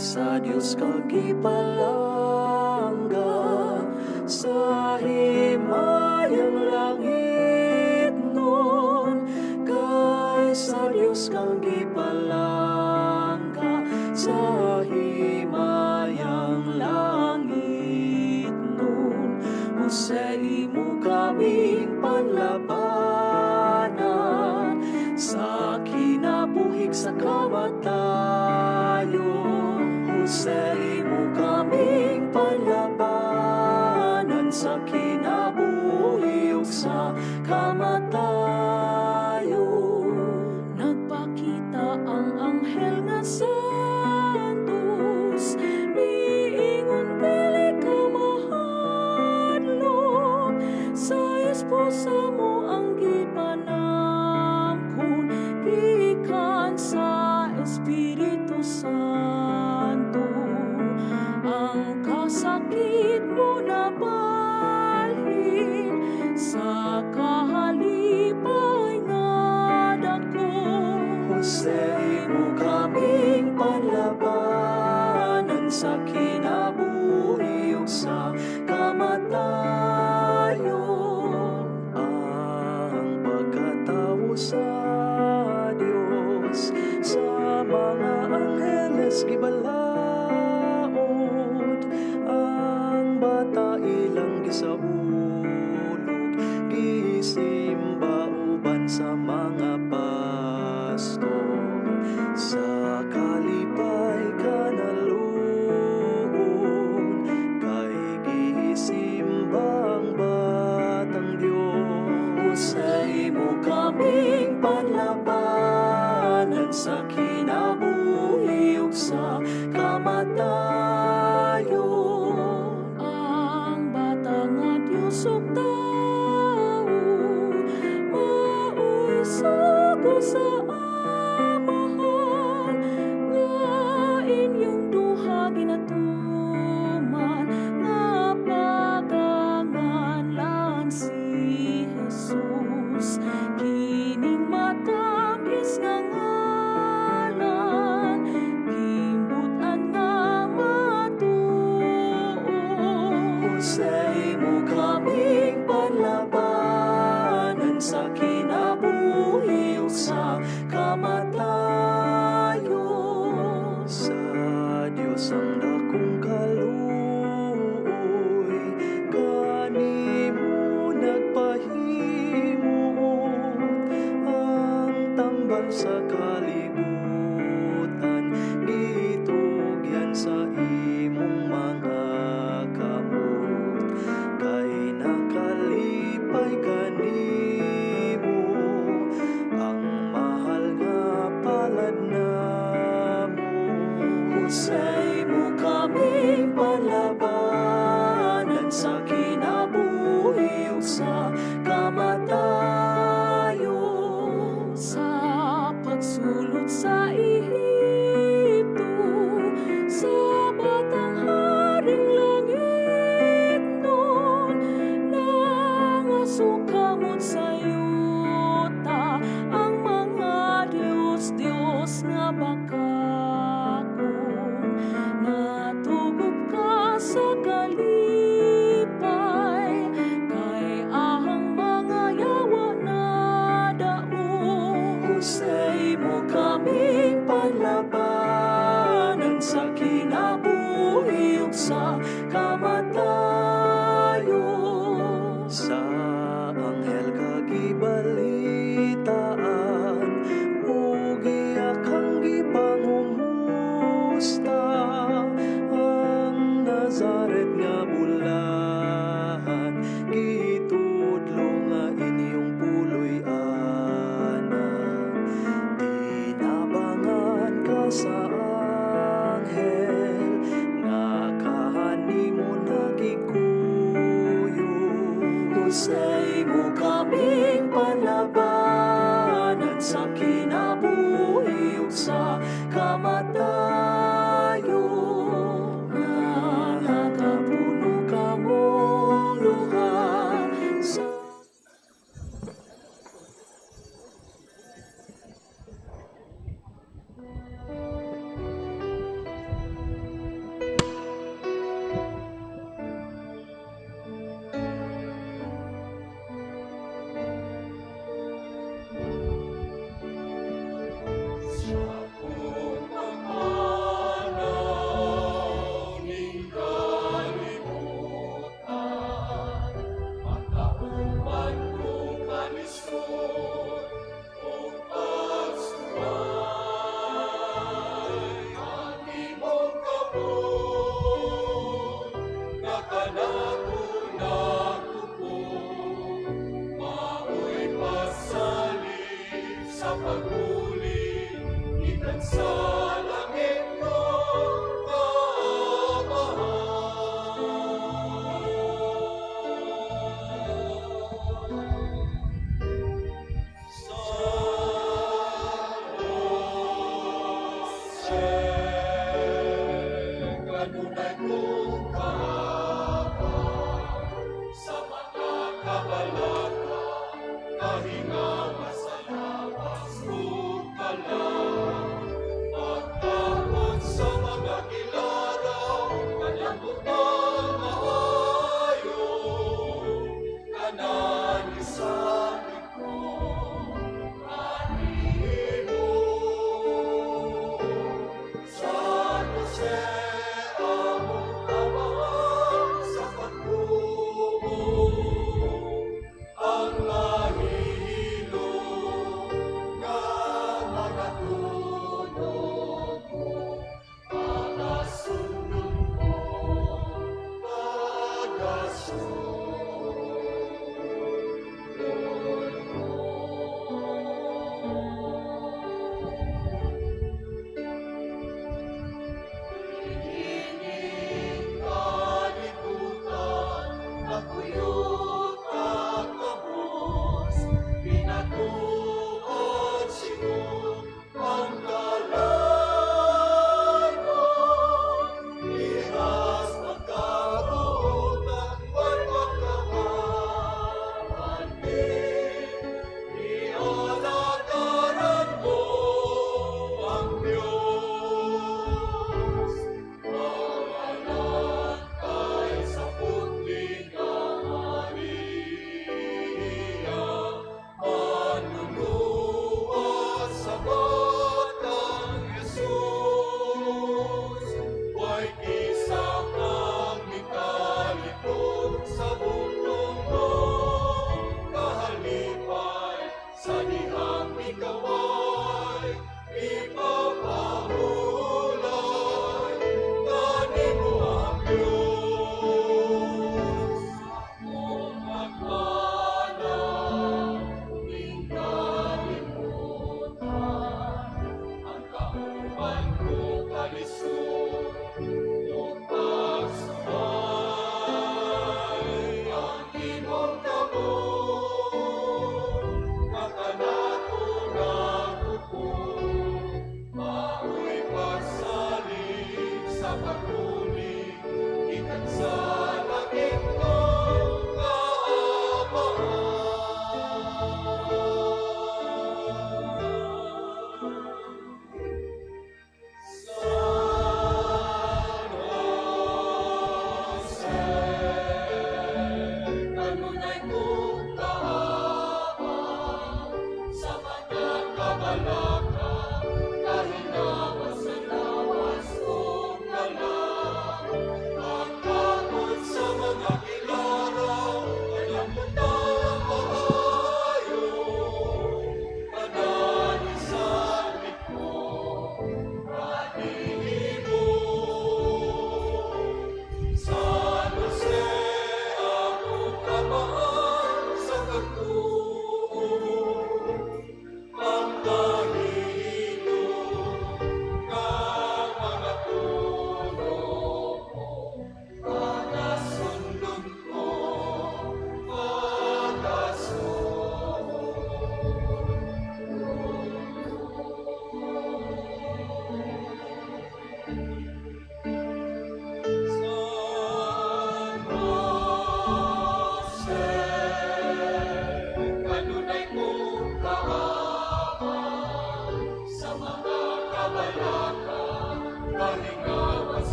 sa Dios kagipalangga sa himayang langit nun, kay sa Dios kagipalangga sa himayang langit nun. Jose, imo kaming panlabanan sa kinabuhig sa kamatayon. Jose, imo kaming panlabanan sa kinabuhig sa kamatayon. Nagpakita ang anghel nga santos, miingon dili ka mahadlok, sa esposa mo ang gipanangkon, gikan sa Espiritu Santo. Ang kasakit mo na balhin sa kahalipay nga dako. Jose, imo kaming panlabanan sa kinabuhi ug sa kamatayon. Ang pagkatawo sa Dios sa mga angheles gibalaod, ang bata ilang gisaulog, gisimba uban sa mga pastor, sa kalipay kanaloob, kay gisimba ang batang Dios. Sa imo kaming panlabanan sa kinabuhi ug sa kamatayon. Ang bata nga Dios ug tao, mao'y sugo sa amahan, nga inyong duha ginatuman, nga paganganlan si Jesus. Kining matamis nga ngalan, gimbutan nga matuo. Sa imo kaming panlabanan sa kinabuhi ug sa kamatayon. Sa Dios ang dakong kaluoy, kanimo nagpahimuot, ang tambal sa kalibutan, gitugyan sa imong mga kamot, kay nakalipay kanimo ang mahal nga palad namo. Sa imo kaming panlabanan sa kinabuhi ug sa kamatayon. Sa pagsulot sa Ehipto, sa batang haring langit nun, nangasukamot sa yuta ang mga Diyos nga bakakon. Natugup ka sa kalipay, kay ahang mga yawa na daon. Sa imo kaming panlabanan sa kinabuhi ug sa kamatayon. Sa anghel kagibalitaan, ug iyak ang gipangumusta, ang Nazaret nga bulahan, gitudlo nga inyong puloy anak. Tinabangan ka sa anghel, nga kahanimo nagikuyo. Sa imo kaming panlabanan sa kinabuhi ug sa kamatayon. Nga nagapuno ka mong luha sa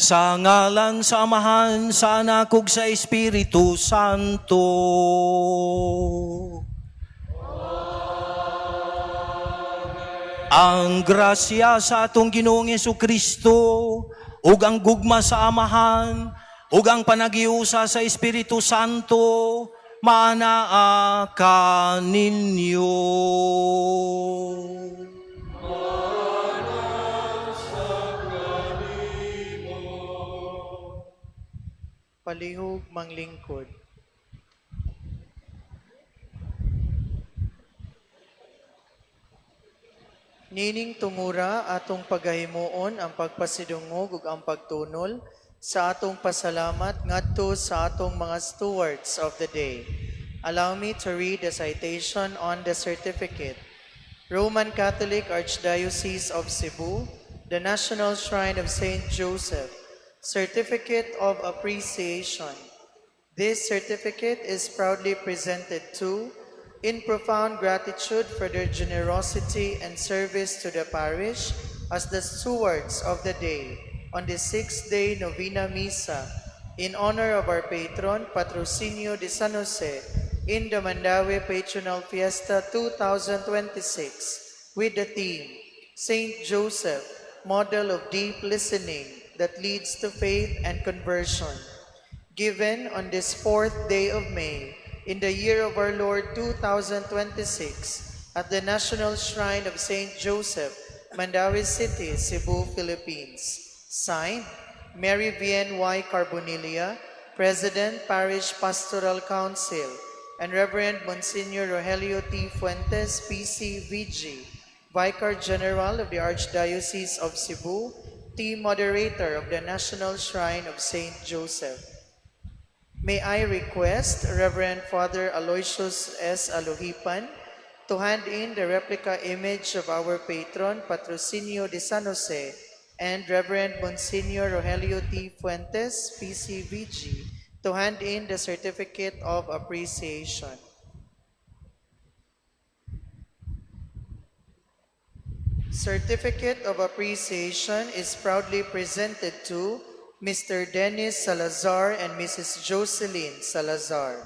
Sa ngalan sa Amahan, sa Anak ug sa Espiritu Santo. Ang grasya sa atong Ginoong Jesucristo ug ang gugma sa Amahan ug ang panagiusa sa Espiritu Santo manaa kaninyo. Palihog manglingkod. Nining tungura atong pagahimuon ang pagpasidungog ug ang pagtunol sa atong pasalamat ngadto sa atong mga stewards of the day. Allow me to read the citation on the certificate. Roman Catholic Archdiocese of Cebu, the National Shrine of Saint Joseph, Certificate of Appreciation. This certificate is proudly presented to, in profound gratitude for their generosity and service to the parish as the stewards of the day on the 6th-day Novena Misa in honor of our patron, Patrocinio de San Jose, in the Mandaue Patronal Fiesta 2026 with the theme, Saint Joseph, Model of Deep Listening that leads to faith and conversion, given on this 4th day of May in the year of our Lord 2026 at the National Shrine of Saint Joseph, Mandaue City, Cebu, Philippines. Signed, Mary Vienne Y. Carbonilla, President, Parish Pastoral Council, and Reverend Monsignor Rogelio T. Fuentes, PCVG, Vicar General of the Archdiocese of Cebu, Team Moderator of the National Shrine of Saint Joseph. May I request Reverend Father Aloysius S. Alohipan to hand in the replica image of our patron, Patrocinio de San Jose, and Reverend Monsignor Rogelio T. Fuentes, PCVG, to hand in the certificate of appreciation. Certificate of appreciation is proudly presented to Mr. Dennis Salazar and Mrs. Jocelyn Salazar.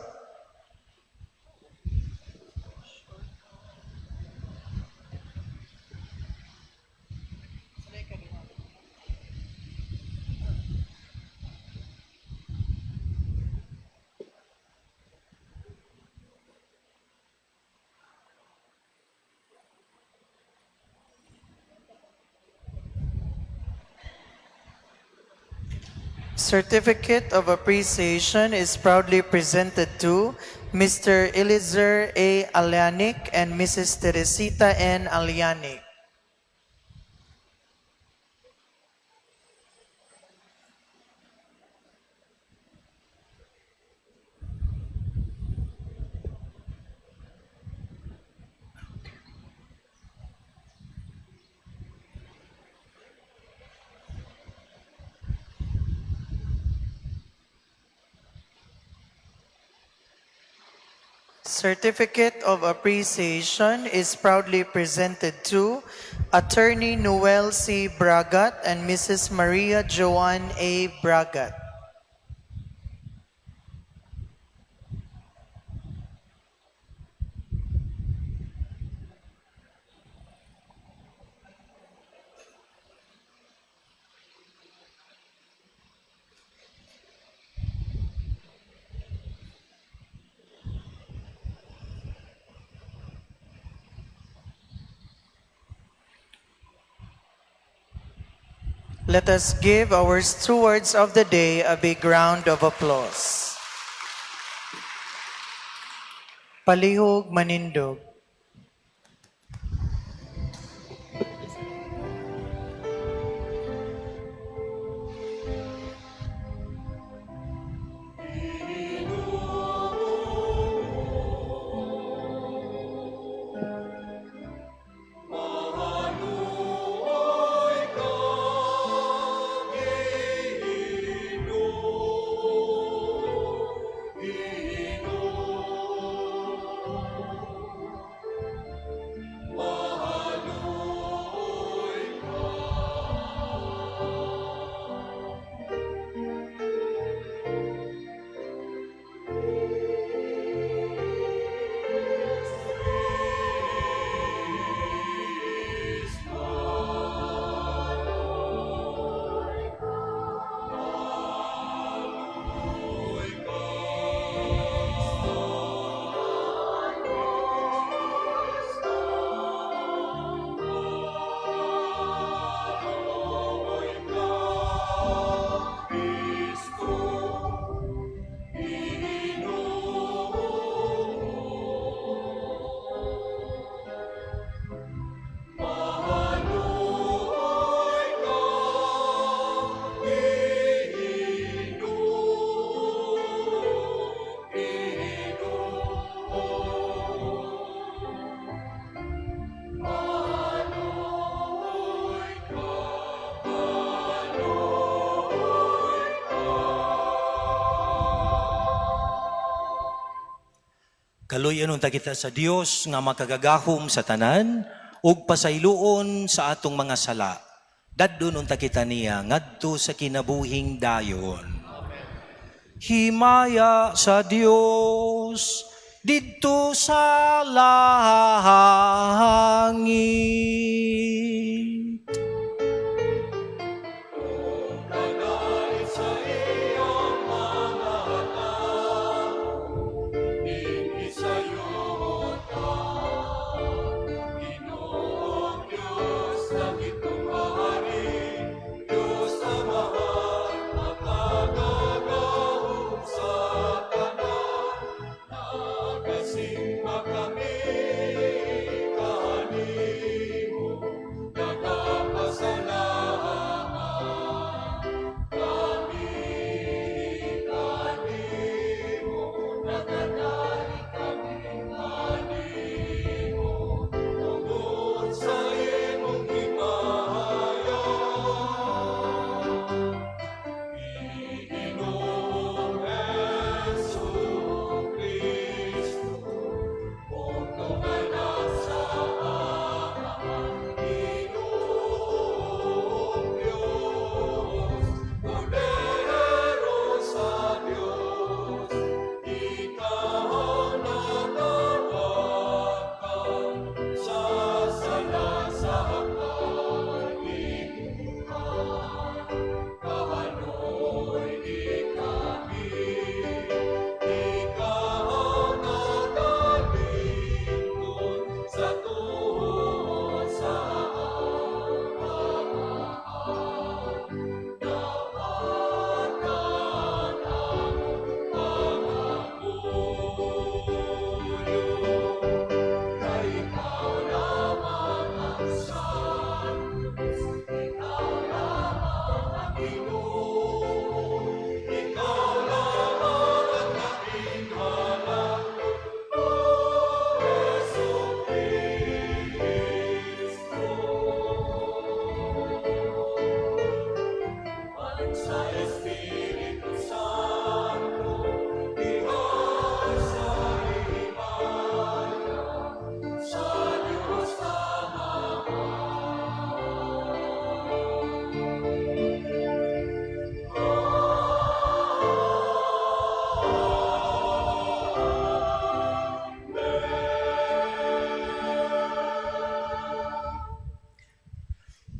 Certificate of appreciation is proudly presented to Mr. Eliezer A. Alianic and Mrs. Teresita N. Alianic. Certificate of appreciation is proudly presented to Attorney Noel C. Bragat and Mrs. Maria Joanne A. Bragat. Let us give our stewards of the day a big round of applause. Palihog Manindog. Kaluyan unta kita sa Dios nga makagagahom sa tanan ug pasayloon sa atong mga sala. Daddon unta kita niya ngadto sa kinabuhing dayon. Himaya sa Dios didto sa langit.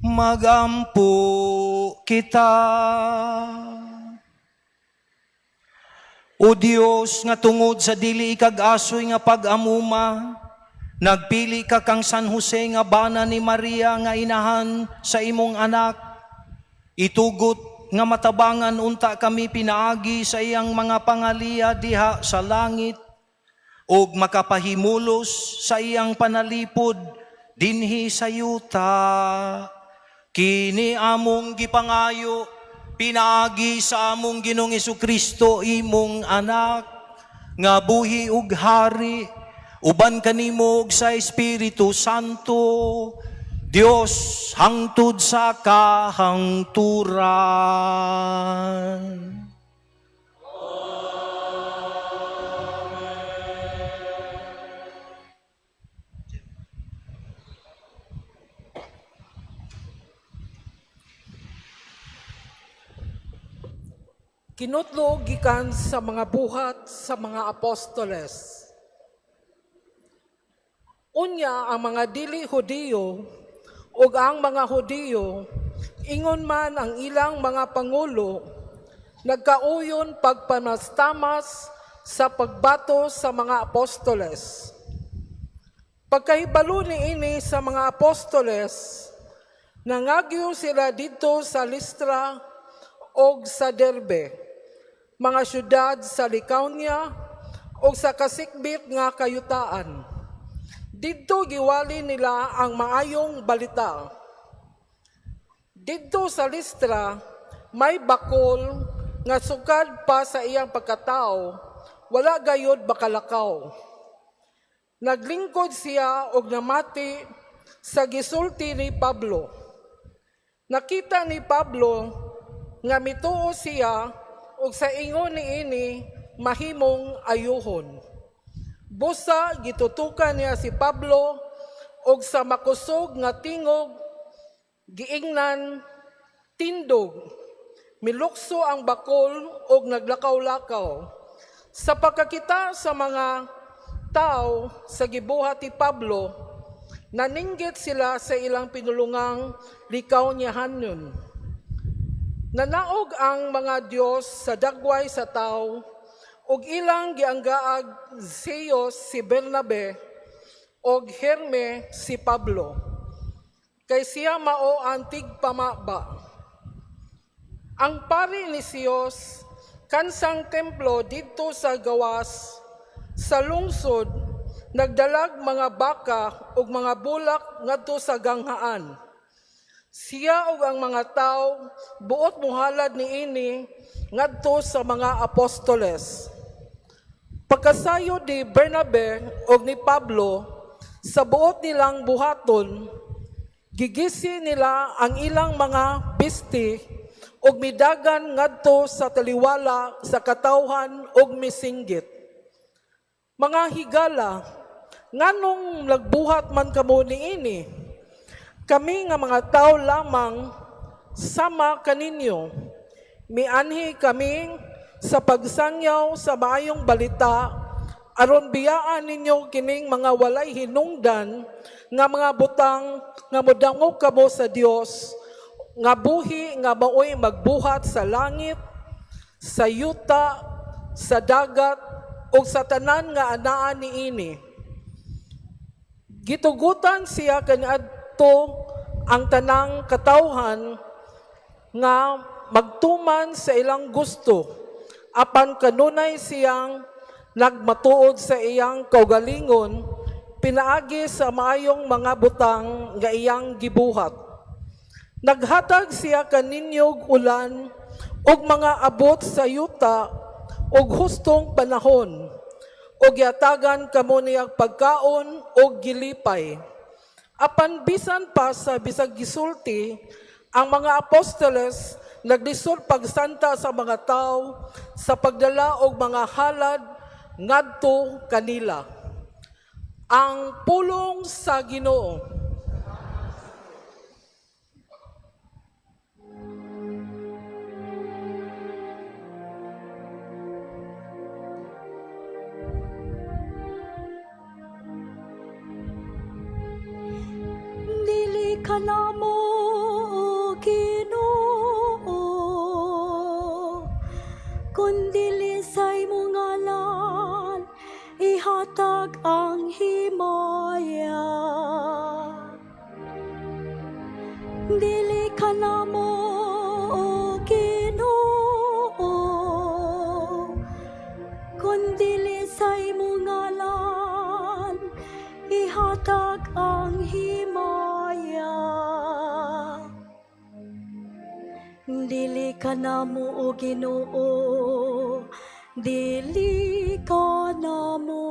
magampo kita. O Dios nga tungod sa dili kag-asoy nga pag-amuma, nagpili ka kang San Jose nga bana ni Maria nga inahan sa imong anak. Itugot nga matabangan unta kami pinaagi sa iyang mga pangaliya diha sa langit, ug makapahimulos sa iyang panalipod dinhi sa yuta. Kini among gipangayo pinaagi sa among Ginoong Jesucristo imong anak, nga buhi ug hari, uban kanimo ug sa Espiritu Santo, Dios hangtod sa kahangturan. Kinutlo gikan sa mga buhat sa mga apostoles. Unya ang mga dili Hudiyo ug ang mga Hudiyo, ingon man ang ilang mga pangulo, nagkauyon pagpanastamas sa pagbato sa mga apostoles. Pagkahibalo niini sa mga apostoles, nangagyo sila dito sa Listra o sa Derbe, mga syudad sa Lycaonia o sa kasikbit nga kayutaan. Didto giwali nila ang maayong balita. Didto sa Listra, may bakol nga sukad pa sa iyang pagkatao, wala gayod bakalakaw. Naglingkod siya og namati sa gisulti ni Pablo. Nakita ni Pablo nga mituo siya ug sa ingon niini mahimong ayuhon. Busa gitutukan niya si Pablo og sa makusog nga tingog giingnan tindog. Milukso ang bakol og naglakaw-lakaw. Sa pagkakita sa mga tao sa gibuhat ni Pablo, naninggit sila sa ilang pinulungang Lycaoniahanon. Nanaog ang mga Diyos sa dagway sa tao, ug ilang gianggaag Zeus si Bernabe, ug Herme si Pablo. Kay siya mao ang tigpamaba. Ang pari ni Zeus, kansang templo dito sa gawas, sa lungsod, nagdalag mga baka ug mga bulak ngadto sa ganghaan. Siya ug ang mga tao buot muhalad niini ngadto sa mga apostoles. Pagkasayo ni Bernabe ug ni Pablo sa buot nilang buhaton, gigisi nila ang ilang mga bisti ug midagan ngadto sa taliwala sa katawhan ug misinggit. Mga higala, nganong nagbuhat man kamo niini? Kami nga mga tao lamang sama kaninyo. Mianhi kami sa pagsangyaw sa maayong balita aron biyaan ninyo kining mga walay hinungdan nga mga butang nga modangog kamo sa Dios, nga buhi nga maoy magbuhat sa langit, sa yuta, sa dagat ug sa tanan nga anaa niini. Gitugutan siya kaniadto ang tanang katawhan nga magtuman sa ilang gusto, apan kanunay siyang nagmatuod sa iyang kaugalingon, pinaagi sa maayong mga butang nga iyang gibuhat. Naghatag siya kaninyog ulan ug mga abot sa yuta ug hustong panahon, ug yatagan kamo niyang pagkaon ug gilipay. Apan bisan pa sa bisag gisulti, ang mga apostoles naglisod pagsanta sa mga tao sa pagdala og mga halad ngadto kanila. Ang pulong sa Ginoo. Dili ka namo Ginoo, kundi sa imong ngalan ihatag ang himaya. Dili ka namo, O Ginoo, kundi sa imong ngalan ihatag ang himaya. Dili ka namo, O Ginoo, dili ka namo,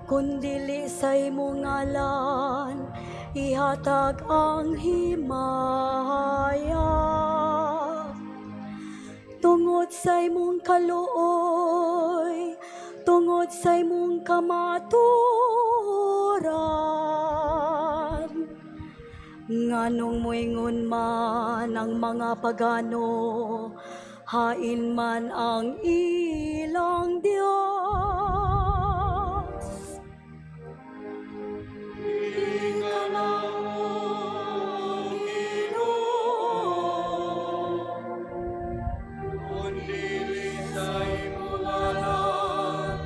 kundi sa imong ngalan ihatag ang himaya. Tungod sa imong kaluoy, tungod sa imong kamaturan, nganong moingon man ang mga pagano, hain man ang ilang Dios. Dili ka namo, Ginoo, kundi sa imong ngalan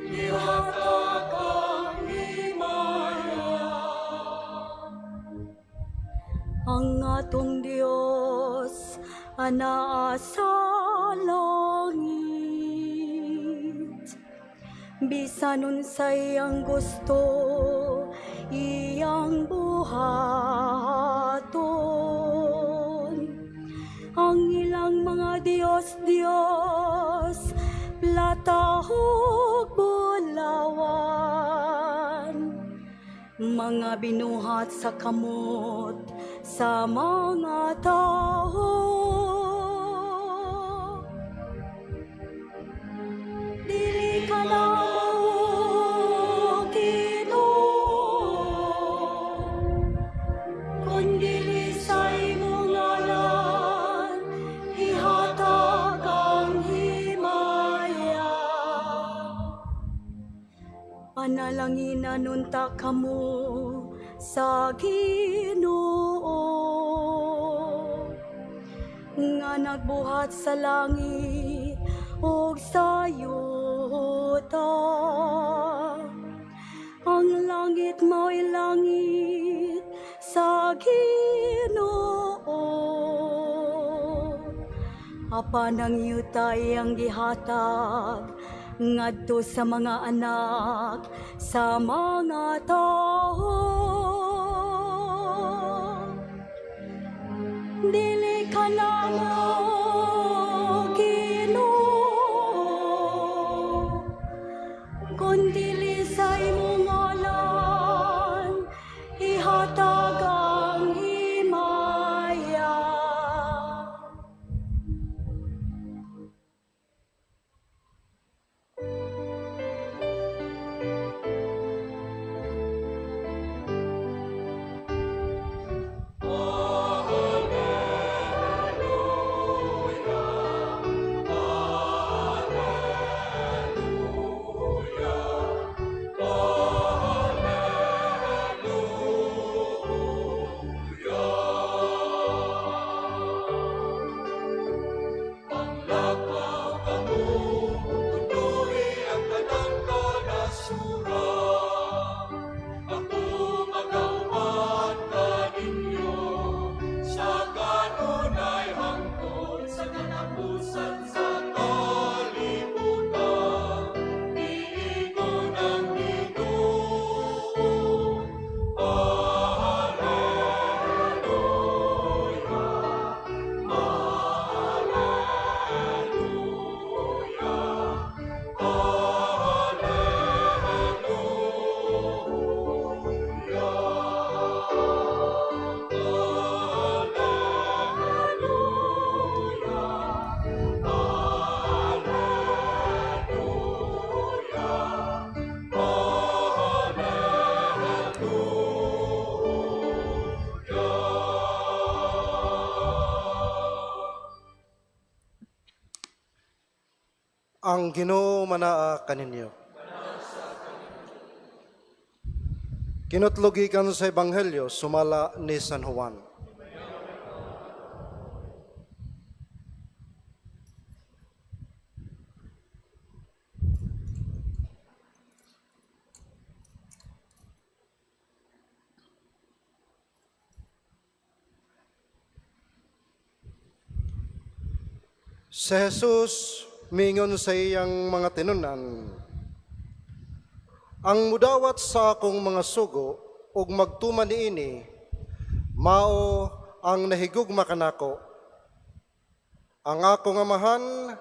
ihatag ang himaya. Ang atong Dios anaa sa langit, bisan unsay ang gusto iyang buhaton. Ang ilang mga Dios, plata ug bulawan, mga binuhat sa kamot sa mga tao. Dili ka namo, Ginoo, kundi sa imong ngalan ihatag ang himaya. Panalanginan unta kamo sa Ginoo, nga nagbuhat sa langit ug sa yuta. Ang langit mao'y langit sa Ginoo, apan ang yuta iyang gihatag ngadto sa mga anak sa mga tao. Dili ka namo, Ginoo, kundi sa imong ngalan ihatag ang himaya. Ang Ginoo manaa kaninyo. Kinutlugikan sa Ebanghelyo, sumala ni San Juan. Si Jesus mingon sa iyang mga tinunan, ang mudawat sa akong mga sugo ug magtuman niini, mao ang nahigugma kanako. Ang akong amahan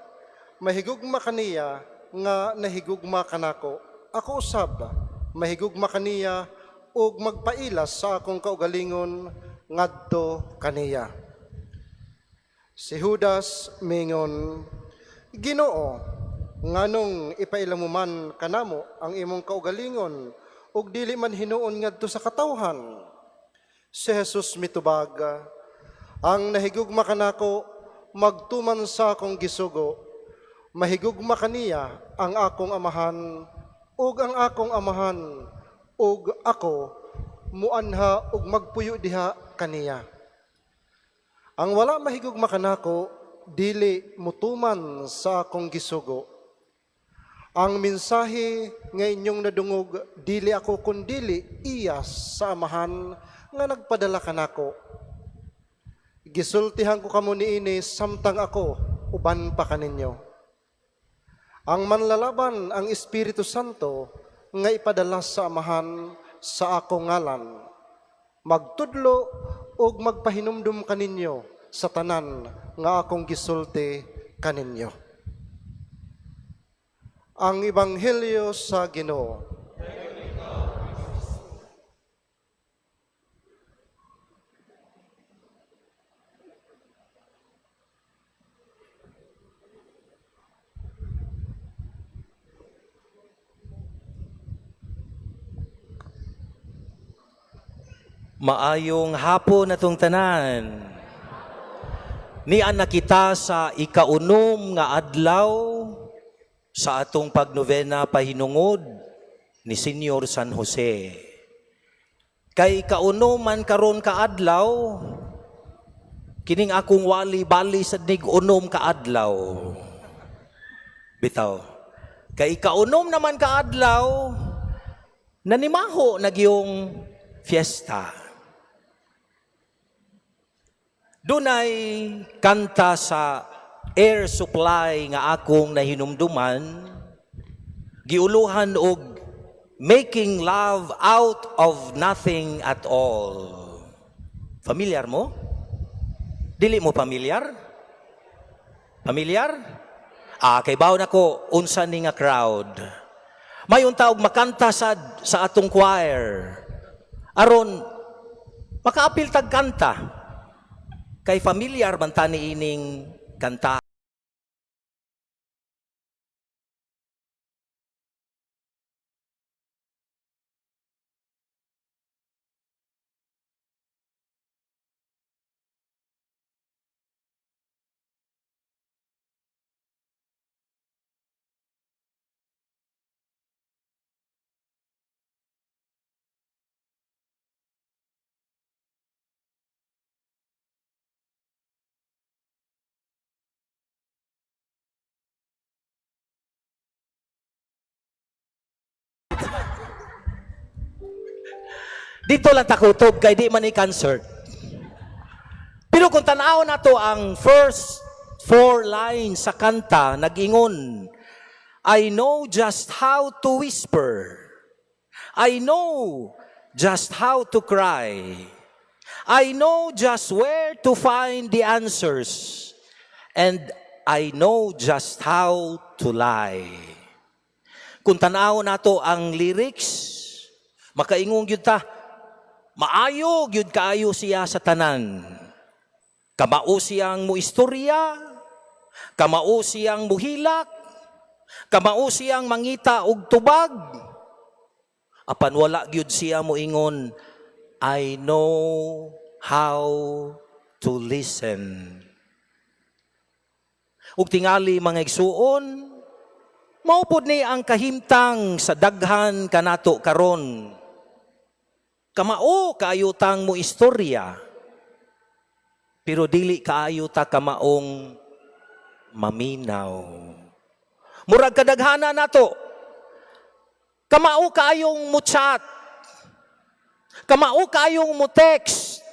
mahigugma kaniya nga nahigugma kanako. Ako usab mahigugma kaniya ug magpailas sa akong kaugalingon ngadto kaniya. Si Judas mingon, Ginoo, nganong ipailam mo man kanamo ang imong kaugalingon ug dili man hinuon ngadto sa katawhan. Si Jesus mitubag, ang nahigugma kanako magtuman sa akong gisugo, mahigugma kaniya ang akong amahan ug ang akong amahan ug ako muanha ug magpuyo diha kaniya. Ang wala mahigugma kanako, dili mutuman sa akong gisugo. Ang mensahe nga inyong nadungog, dili ako kundili iyas sa amahan nga nagpadala kanako. Gisultihan ko kamo niini samtang ako uban pa kaninyo. Ang manlalaban ang Espiritu Santo nga ipadala sa amahan sa akong ngalan. Magtudlo ug magpahinumdum kaninyo sa tanan nga akong gisulti kaninyo. Ang Ebanghelyo sa Ginoo. Maayong hapon atong tanan. Nian na kita sa ikaunom nga adlaw sa atong pagnovena pahinungod ni Senyor San Jose. Kay kaunom man karon ka adlaw, kining akong wali bali sa nig-unom ka adlaw. Bitaw. Kay kaunom naman ka adlaw, nanimaho nagyong fiesta. Dunay kanta sa air supply nga akong nahinumduman, giuluhan og making love out of nothing at all. Familiar mo? Dili mo familiar? Familiar? Kay bawo nako unsa ni nga crowd. Mayon ta og makanta sa atong choir. Aron makaapil tag kanta. Kay familiar man tani ining kanta. Dito lang takutob kay di man i-concert. Pero kung tanaw na to ang first 4 lines sa kanta, nag-ingon, I know just how to whisper. I know just how to cry. I know just where to find the answers. And I know just how to lie. Kung tanaw na to ang lyrics, makaingon yun ta, maayo gyud kaayo siya sa tanan. Kamao siyang muistorya, kamao siyang muhilak, kamao siyang mangita og tubag. Apan wala gyud siya moingon, I know how to listen. Ug tingali mga igsuon, maupod ni ang kahimtang sa daghan kanato karon. Kamao kaayo tang mo istorya. Pero dili kaayo ta kamaong maminaw. Murag kadaghana nato. Kamao kaayong mo chat. Kamao kaayong mo text.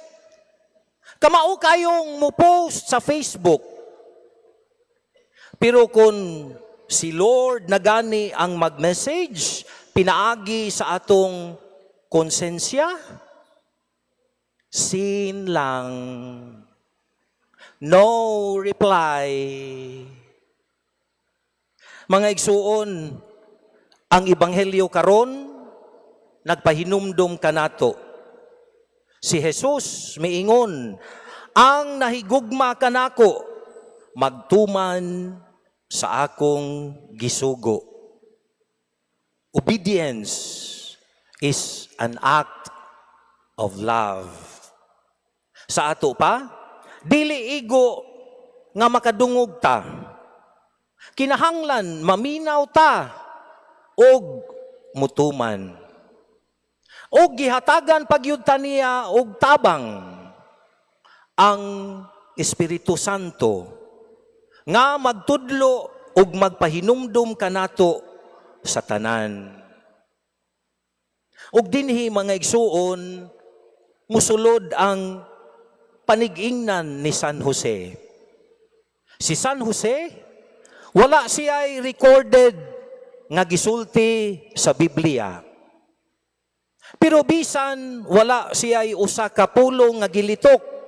Kamao kaayong mo post sa Facebook. Pero kung si Lord na gani ang mag-message, pinaagi sa atong konsensya, sin lang. No reply. Mga igsuon, ang ebanghelyo karon nagpahinumdom kanato. Si Jesus miingon, ang nahigugma kanako magtuman sa akong gisugo. Obedience is an act of love. Sa ato pa, dili igo nga makadungog ta. Kinahanglan maminaw ta og mutuman. Og gihatagan pagyud ta niya og tabang ang Espiritu Santo nga magtudlo og magpahinumdom kanato sa tanan. Og dinhi mga igsuon musulod ang panig-ingnan ni San Jose. Si San Jose wala siya'y recorded nga gisulti sa Biblia. Pero bisan wala siya'y usa ka pulong nga gilitok.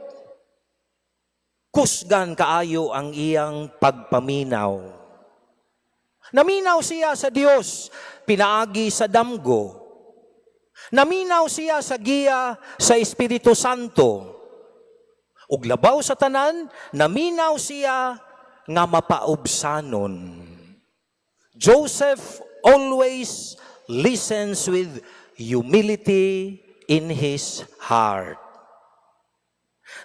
Kusgan kaayo ang iyang pagpaminaw. Naminaw siya sa Dios, pinaagi sa damgo. Naminaw siya sa giya sa Espiritu Santo. Ug labaw sa tanan, naminaw siya nga mapaubsanon. Joseph always listens with humility in his heart.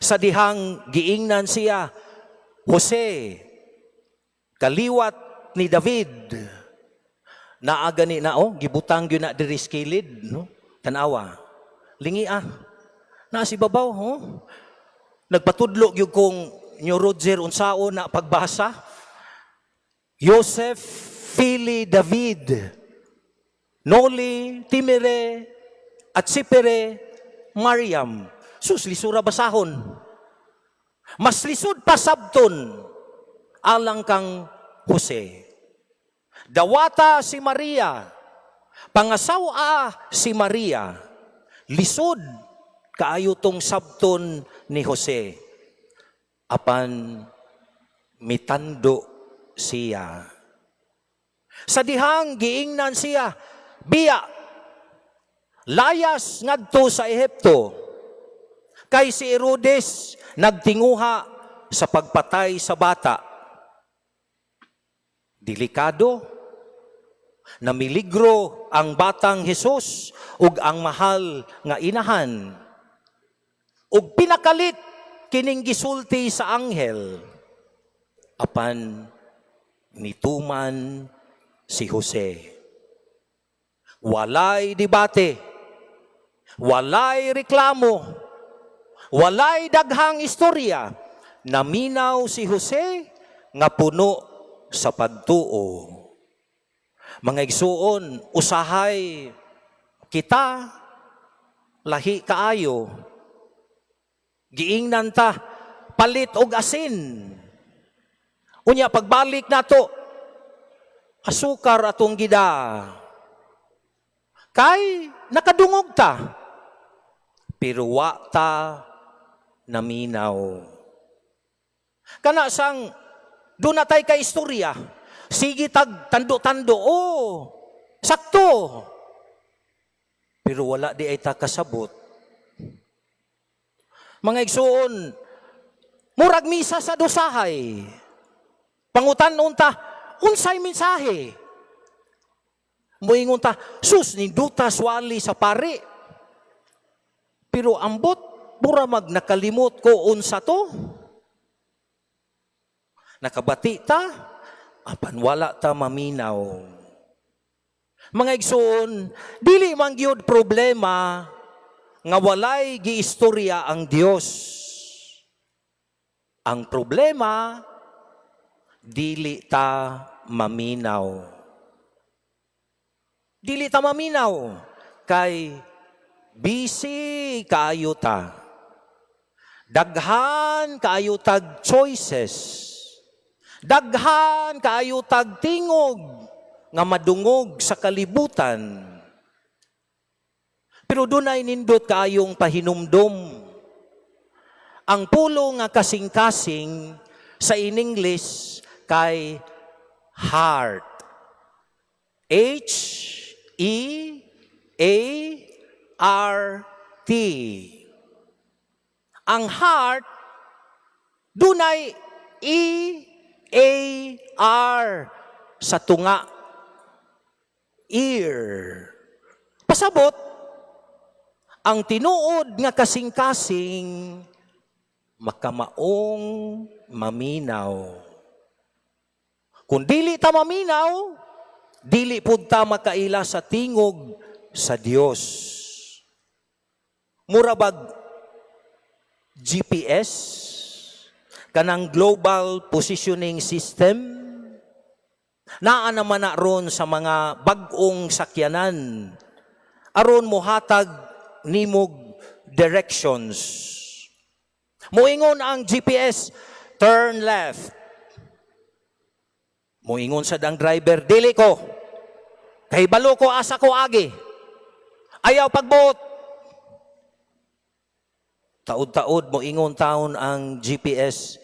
Sa dihang giingnan siya, Jose, kaliwat ni David, naaga ni gibutang yun na diri skilid, no? Tanawa, lingi na si babaw, nagpatudlo yung kung Nyo Roger unsao na pagbasa. Joseph, Fili, David, Noli, Timere, at Sipere, Mariam. Sus, lisura basahon. Mas lisod pa sabton, alang kang Jose. Dawata si Maria, pangasawa si Maria, lisod kaayo tong sabton ni Jose. Apan mitando siya. Sa dihang giingnan siya, biya, layas ngadto sa Ehipto. Kay si Herodes nagtinguha sa pagpatay sa bata. Delikado, namiligro ang batang Hesus ug ang mahal nga inahan. Ug pinakalit kining gisulti sa anghel. Apan nituman si Jose. Walay debate, walay reklamo, walay daghang istorya. Naminaw si Jose nga puno sa pagtuo. Mga igsuon, usahay kita lahi kaayo. Giingnan ta palit og asin. Unya pagbalik nato asukar atong gida. Kay nakadungog ta. Pero wa ta naminaw. Kana sang dunatay ka istorya. Sige tag tando-tando. Sakto. Pero wala di ay ta kasabot. Mga igsuon, murag misa sa dosahay. Pangutan-on ta, unsay mensahe. Muingon ta, sus, ninduta swali sa pare. Pero ambot, mura mag nakalimot ko unsa to. Nakabati ta, apan wala ta maminaw. Mga igsuon, dili man gyud problema nga walay giistorya ang Dios. Ang problema, dili ta maminaw. Dili ta maminaw kay busy kaayo ta. Daghan kaayo tag choices. Daghan kaayo tag tingog nga madungog sa kalibutan. Pero dunay nindot kaayong pahinumdom. Ang pulo nga kasing-kasing sa in English kay heart. H-E-A-R-T. Ang heart, dunay E-A-R sa tunga. Ear. Pasabot, ang tinuod nga kasing-kasing makamaong maminaw. Kung dili ta maminaw, dili pud ta makaila sa tingog sa Dios. Murabag GPS, kanang Global Positioning System, naa naman na ron sa mga bag-ong sakyanan, aron mohatag nimog directions. Moingon ang GPS, turn left. Moingon sa dang driver, dili ko. Kay balo ko asa ko agi. Ayaw pagbuot. Taod-taod moingon taon ang GPS,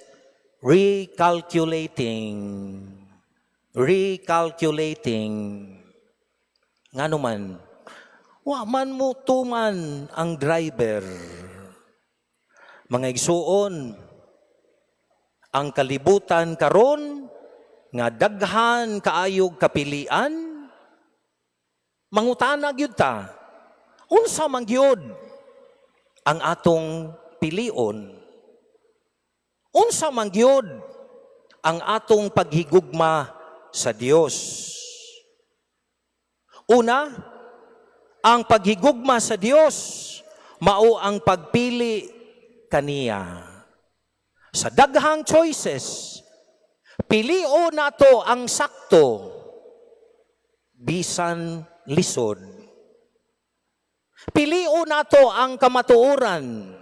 recalculating. Ngano man, wa man mo tuman ang driver. Mga igsuon, ang kalibutan karon nga daghan kaayog kapilian, mangutana gyud ta, unsa man gyud ang atong pilion? Unsa man gyud ang atong paghigugma sa Dios? Una, ang paghigugma sa Dios mao ang pagpili kaniya. Sa daghang choices, pilio nato ang sakto, bisan lisod. Pilio nato ang kamatuoran,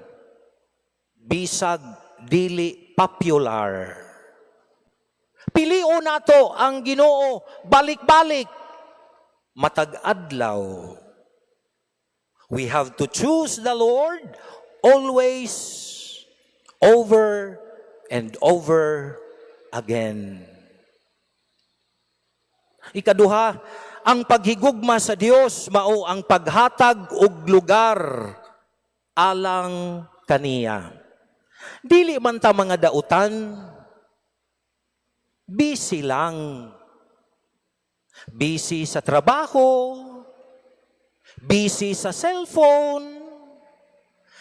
bisag dili popular. Pilio nato ang Ginoo balik-balik, matag adlaw. We have to choose the Lord always, over and over again. Ikaduha, ang paghigugma sa Dios mao ang paghatag og lugar alang kaniya. Dili man ta mga dautan, busy lang. Busy sa trabaho, busy sa cellphone,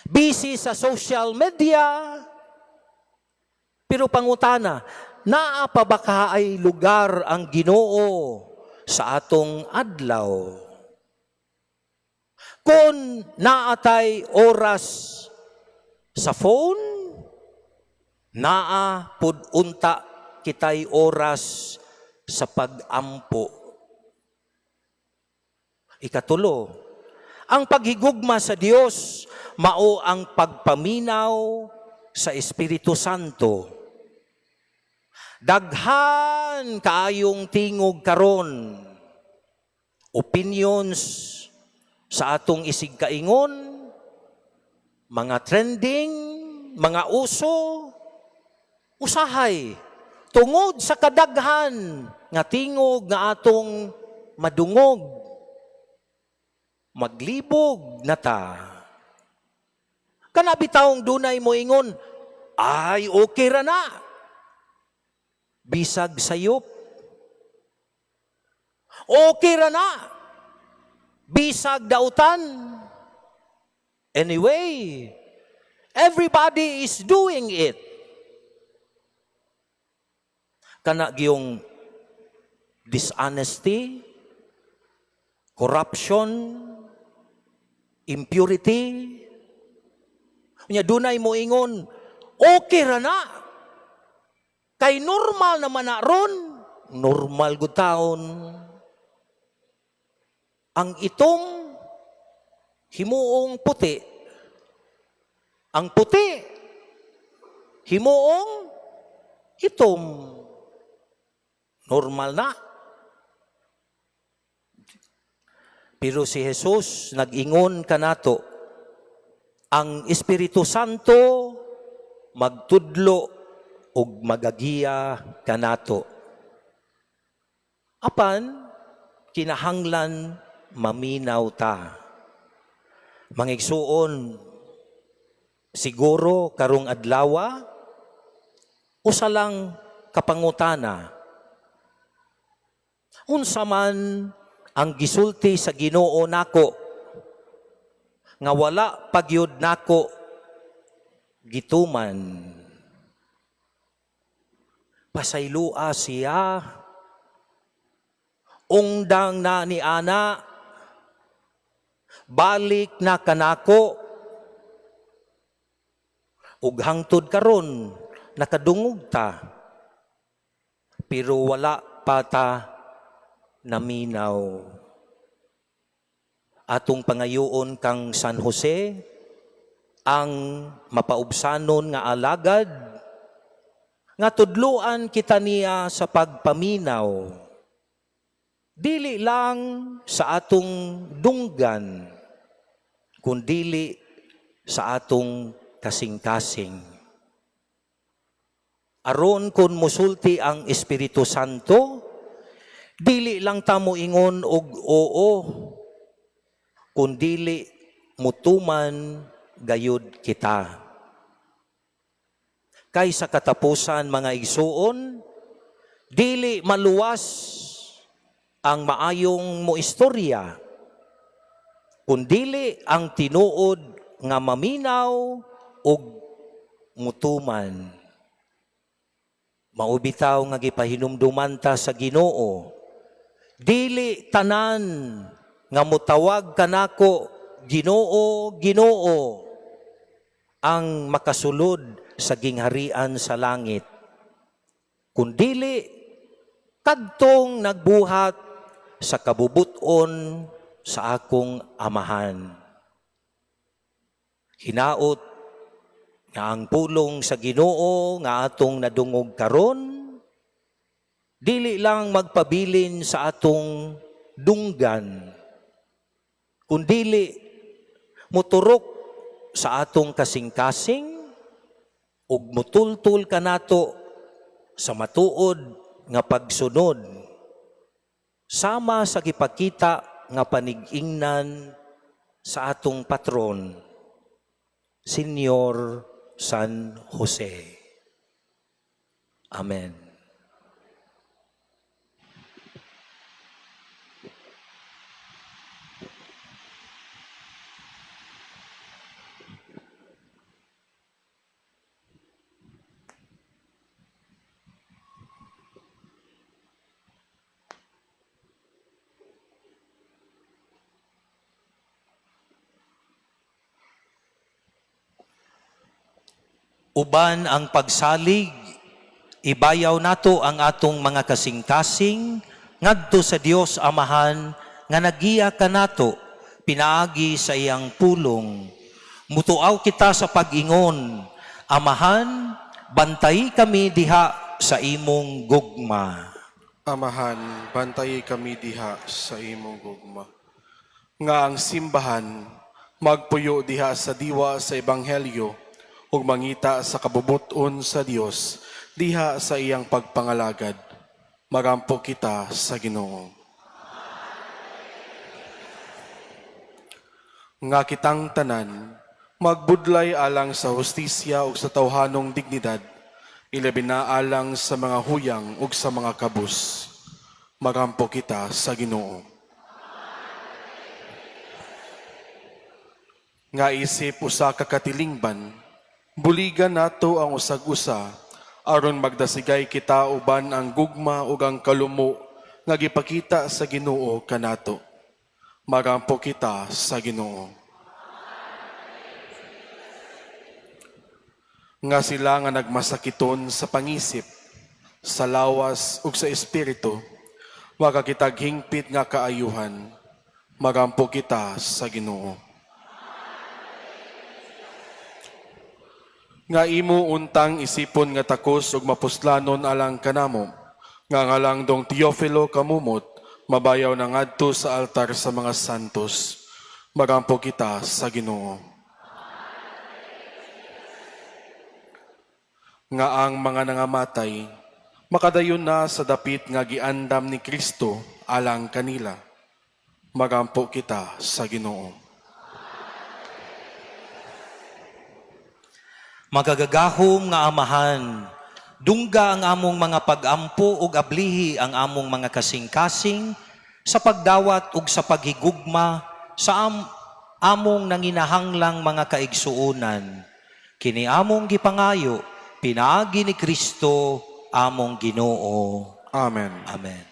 busy sa social media. Pero pangutana, naa pa ba ay lugar ang Ginoo sa atong adlaw? Kung naatay oras sa phone, naa pud unta kitay oras sa pag-ampo. Ikatulo, ang paghigugma sa Dios mao ang pagpaminaw sa Espiritu Santo. Daghan kaayong tingog karon, opinions sa atong isig kaingon, mga trending, mga uso, usahay, tungod sa kadaghan nga tingog nga atong madungog, maglibog na ta. Kanabitawong dunay mo ingon, ay okay ra na. Bisag sayop. Okay ra na. Bisag dautan. Anyway, everybody is doing it. Kana giyong dishonesty, corruption, impurity, Nya dunay mo ingon, okay ra na. Kay normal naman na ron. Normal gud taon. Ang itom, himuong puti. Ang puti, himuong itom. Normal na. Pero si Jesus nag-ingon kanato, ang Espiritu Santo magtudlo ug magagiya kanato. Apan kinahanglan maminaw ta. Mangigsuon siguro karong adlawa usa lang kapangutana. Unsa man ang gisulti sa Ginoo nako nga wala pagyud nako gituman. Pasaylua siya, ungdang na ni ana, balik na kanako, ug hangtod karon nakadungog ta, pero wala pa ta naminaw. Atong pangayoon kang San Jose, ang mapaubsanon nga alagad, nga tudluan kita niya sa pagpaminaw. Dili lang sa atong dunggan, kundili sa atong kasing-kasing. Aron kun musulti ang Espiritu Santo, dili lang ta moingon og oo, kundili mutuman gayud kita. Kay sa katapusan mga igsuon, dili maluwas ang maayong moistorya, kundili ang tinuod nga maminaw ug mutuman. Maubitaw nga gipahinumduman ta sa Ginoo, dili tanan nga mutawag kanako Ginoo, Ginoo ang makasulod sa gingharian sa langit, kundili kadtong nagbuhat sa kabubuton sa akong amahan. Hinaot nga ang pulong sa Ginoo nga atong nadungog karon, dili lang magpabilin sa atong dunggan, kundili muturok sa atong kasing-kasing ug mutultul kanato sa matuod nga pagsunod sama sa gipakita nga panig-ingnan sa atong patron, Señor San Jose. Amen. Uban ang pagsalig, ibayaw nato ang atong mga kasing-kasing, ngadto sa Dios Amahan, nga nagiya kanato, pinaagi sa iyang pulong. Mutuaw kita sa pag-ingon, Amahan, bantay kami diha sa imong gugma. Amahan, bantayi kami diha sa imong gugma. Nga ang simbahan, magpuyo diha sa diwa sa Ebanghelyo, ug mangita sa kabubuton sa Dios diha sa iyang pagpangalagad. Magampo kita sa Ginoo. Nga kitang tanan, magbudlay alang sa hustisya ug sa tawhanong dignidad, ilabi na alang sa mga huyang ug sa mga kabus. Magampo kita sa Ginoo. Nga isip usa ka katilingban, buligan nato ang usag-usa aron magdasigay kita uban ang gugma ug ang kalumo nga gipakita sa Ginoo kanato. Magampo kita sa Ginoo. nga sila nga nagmasakiton sa pangisip, sa lawas ug sa espiritu, makakitag hingpit nga kaayuhan, magampo kita sa Ginoo. Nga imo untang isipon nga takos ug mapuslanon alang kanamo, nga ngalang dong Teofilo kamumot, mabayaw na ngadto sa altar sa mga santos, magampo kita sa Ginoo. Nga ang mga nangamatay, makadayon na sa dapit nga giandam ni Kristo alang kanila, magampo kita sa Ginoo. Magagagahom nga amahan, dungga ang among mga pag-ampo ug ablihi ang among mga kasing-kasing sa pagdawat ug sa paghigugma sa among nanginahanglang mga kaigsuonan. Kini among gipangayo, pinaagi ni Kristo among Ginoo. Amen. Amen.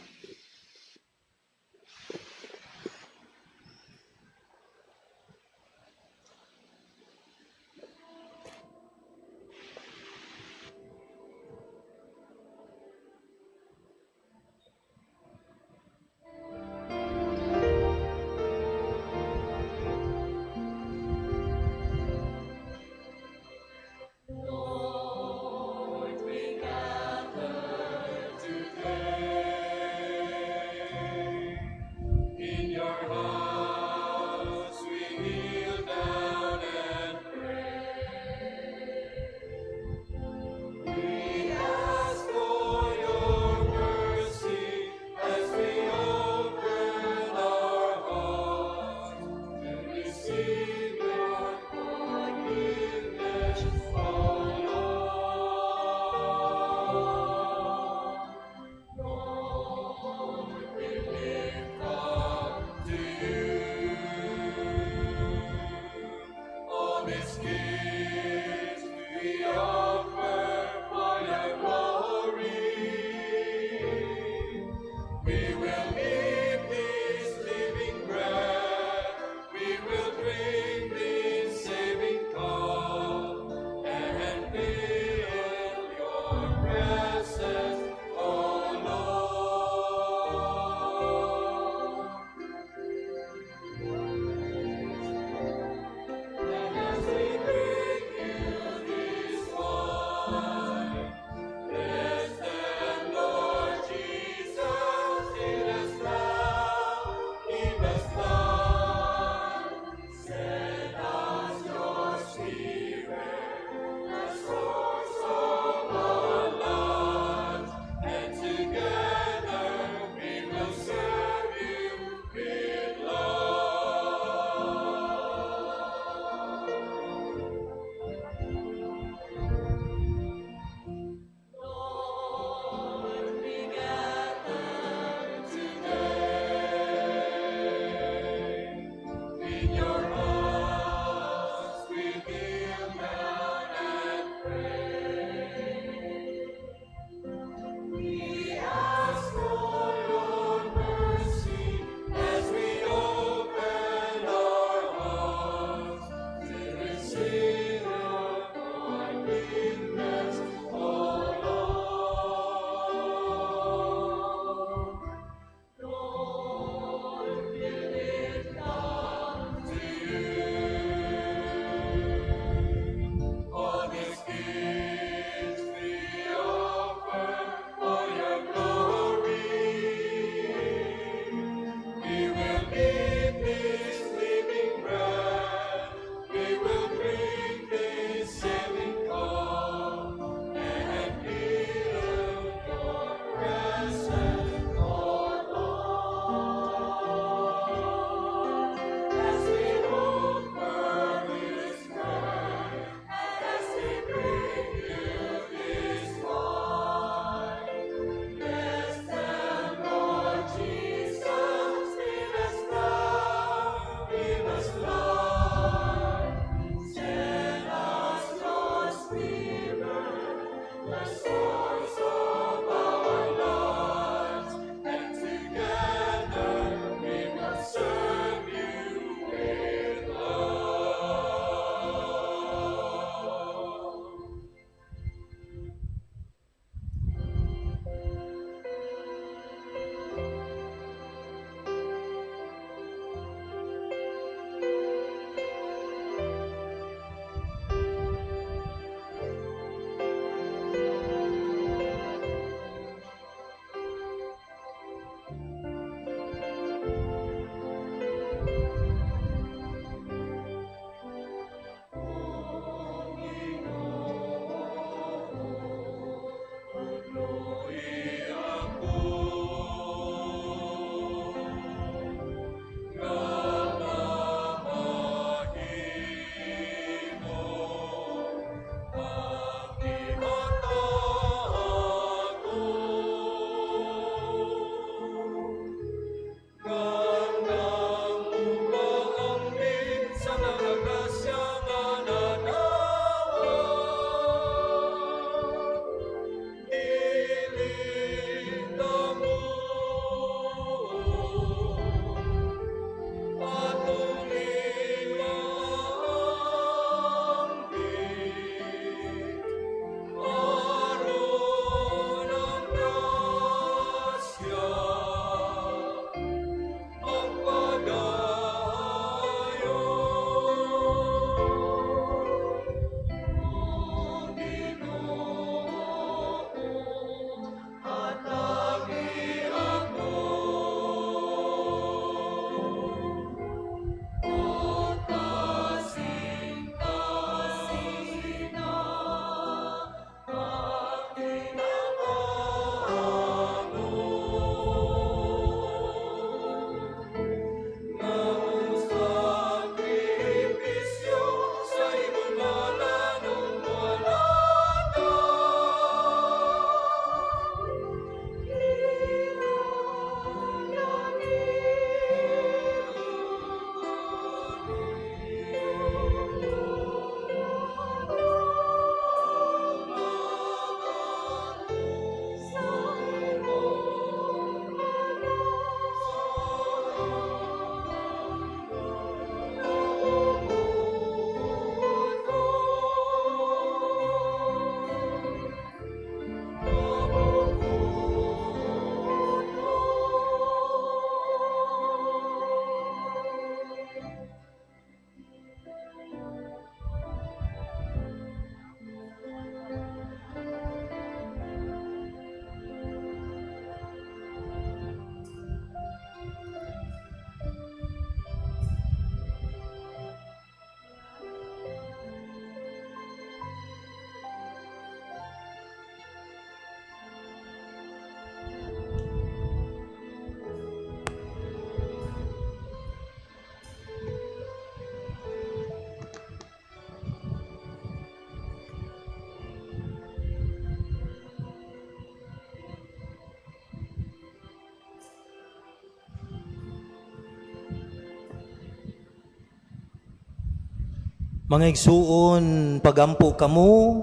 Mga igsuon, pagampo kamo,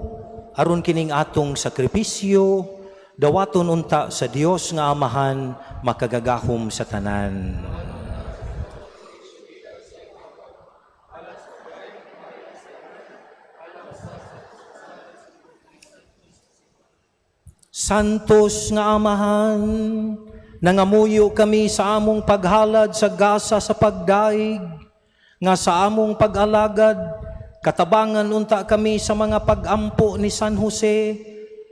aron kining atong sakripisyo, dawaton unta sa Dios nga Amahan, makagagahom sa tanan. Santos nga Amahan, nangamuyo kami sa among paghalad sa gasa sa pagdaig, nga sa among pag-alagad, katabangan unta kami sa mga pag-ampo ni San Jose,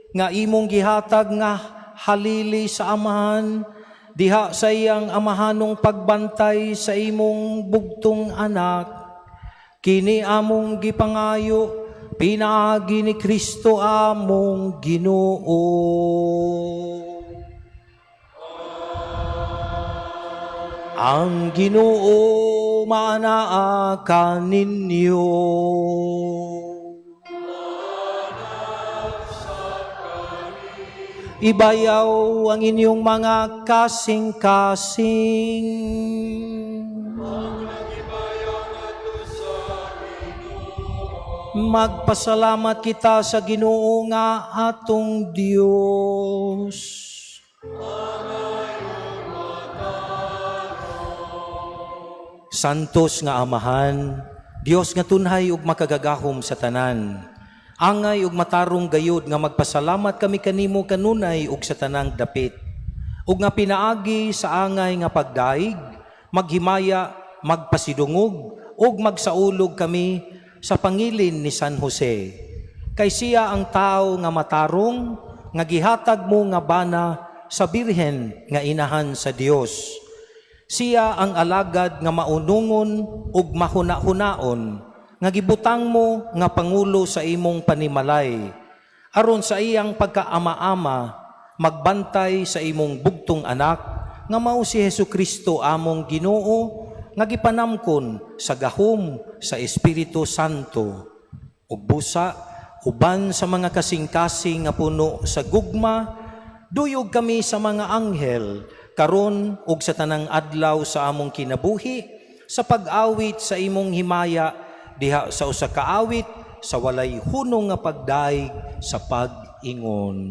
nga imong gihatag nga halili sa Amahan, diha sa iyang amahanong pagbantay sa imong bugtong anak. Kini among gipangayo, pinaagi ni Kristo among Ginoo. Ang Ginoo manaa kaninyo. Ibayaw ang inyong mga kasing-kasing. Magpasalamat kita sa Ginoo nga atong Dios. Santos nga Amahan, Dios nga tunhay ug makagagahom sa tanan. Angay ug matarong gayud nga magpasalamat kami kanimo kanunay ug sa tanang dapit. Ug nga pinaagi sa angay nga pagdaig, maghimaya, magpasidungog ug magsaulog kami sa pangilin ni San Jose. Kay siya ang tao nga matarong, nga gihatag mo nga bana sa Birhen nga inahan sa Dios. Siya ang alagad nga maunungon ug mahuna-hunaon, nga gibutang mo nga pangulo sa imong panimalay. Aron sa iyang pagkaama-ama, magbantay sa imong bugtong anak, nga mao si Hesukristo among Ginoo, nga gipanamkon sa gahom sa Espiritu Santo. Ug busa, uban sa mga kasing-kasing nga puno sa gugma, duyog kami sa mga anghel, karon ug sa tanang adlaw sa among kinabuhi, sa pag-awit sa imong himaya, diha sa usa ka awit, sa walay hunong nga pagdaig sa pag-ingon.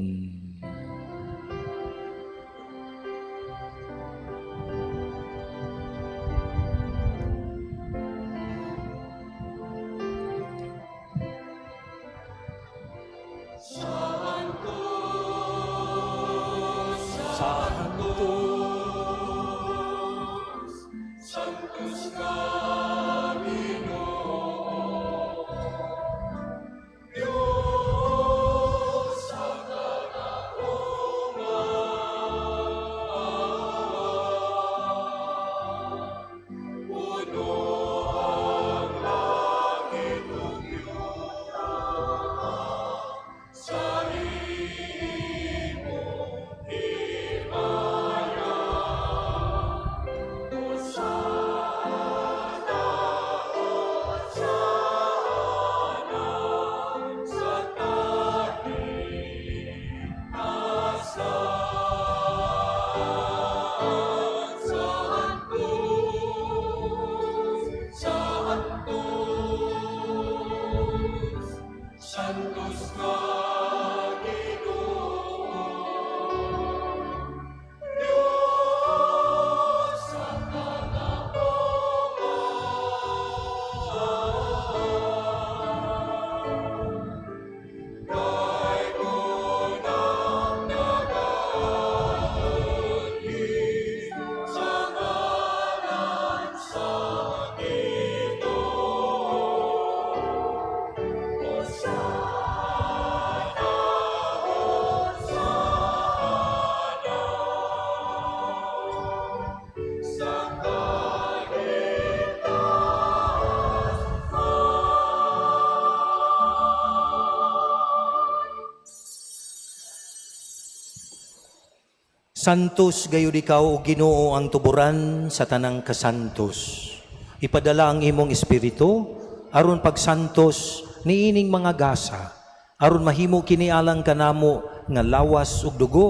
Santos gayud ikaw o Ginoo ang tuburan sa tanang kasantos. Ipadala ang imong espiritu aron pagsantos niining mga gasa, aron mahimo kini alang kanamo nga lawas ug dugo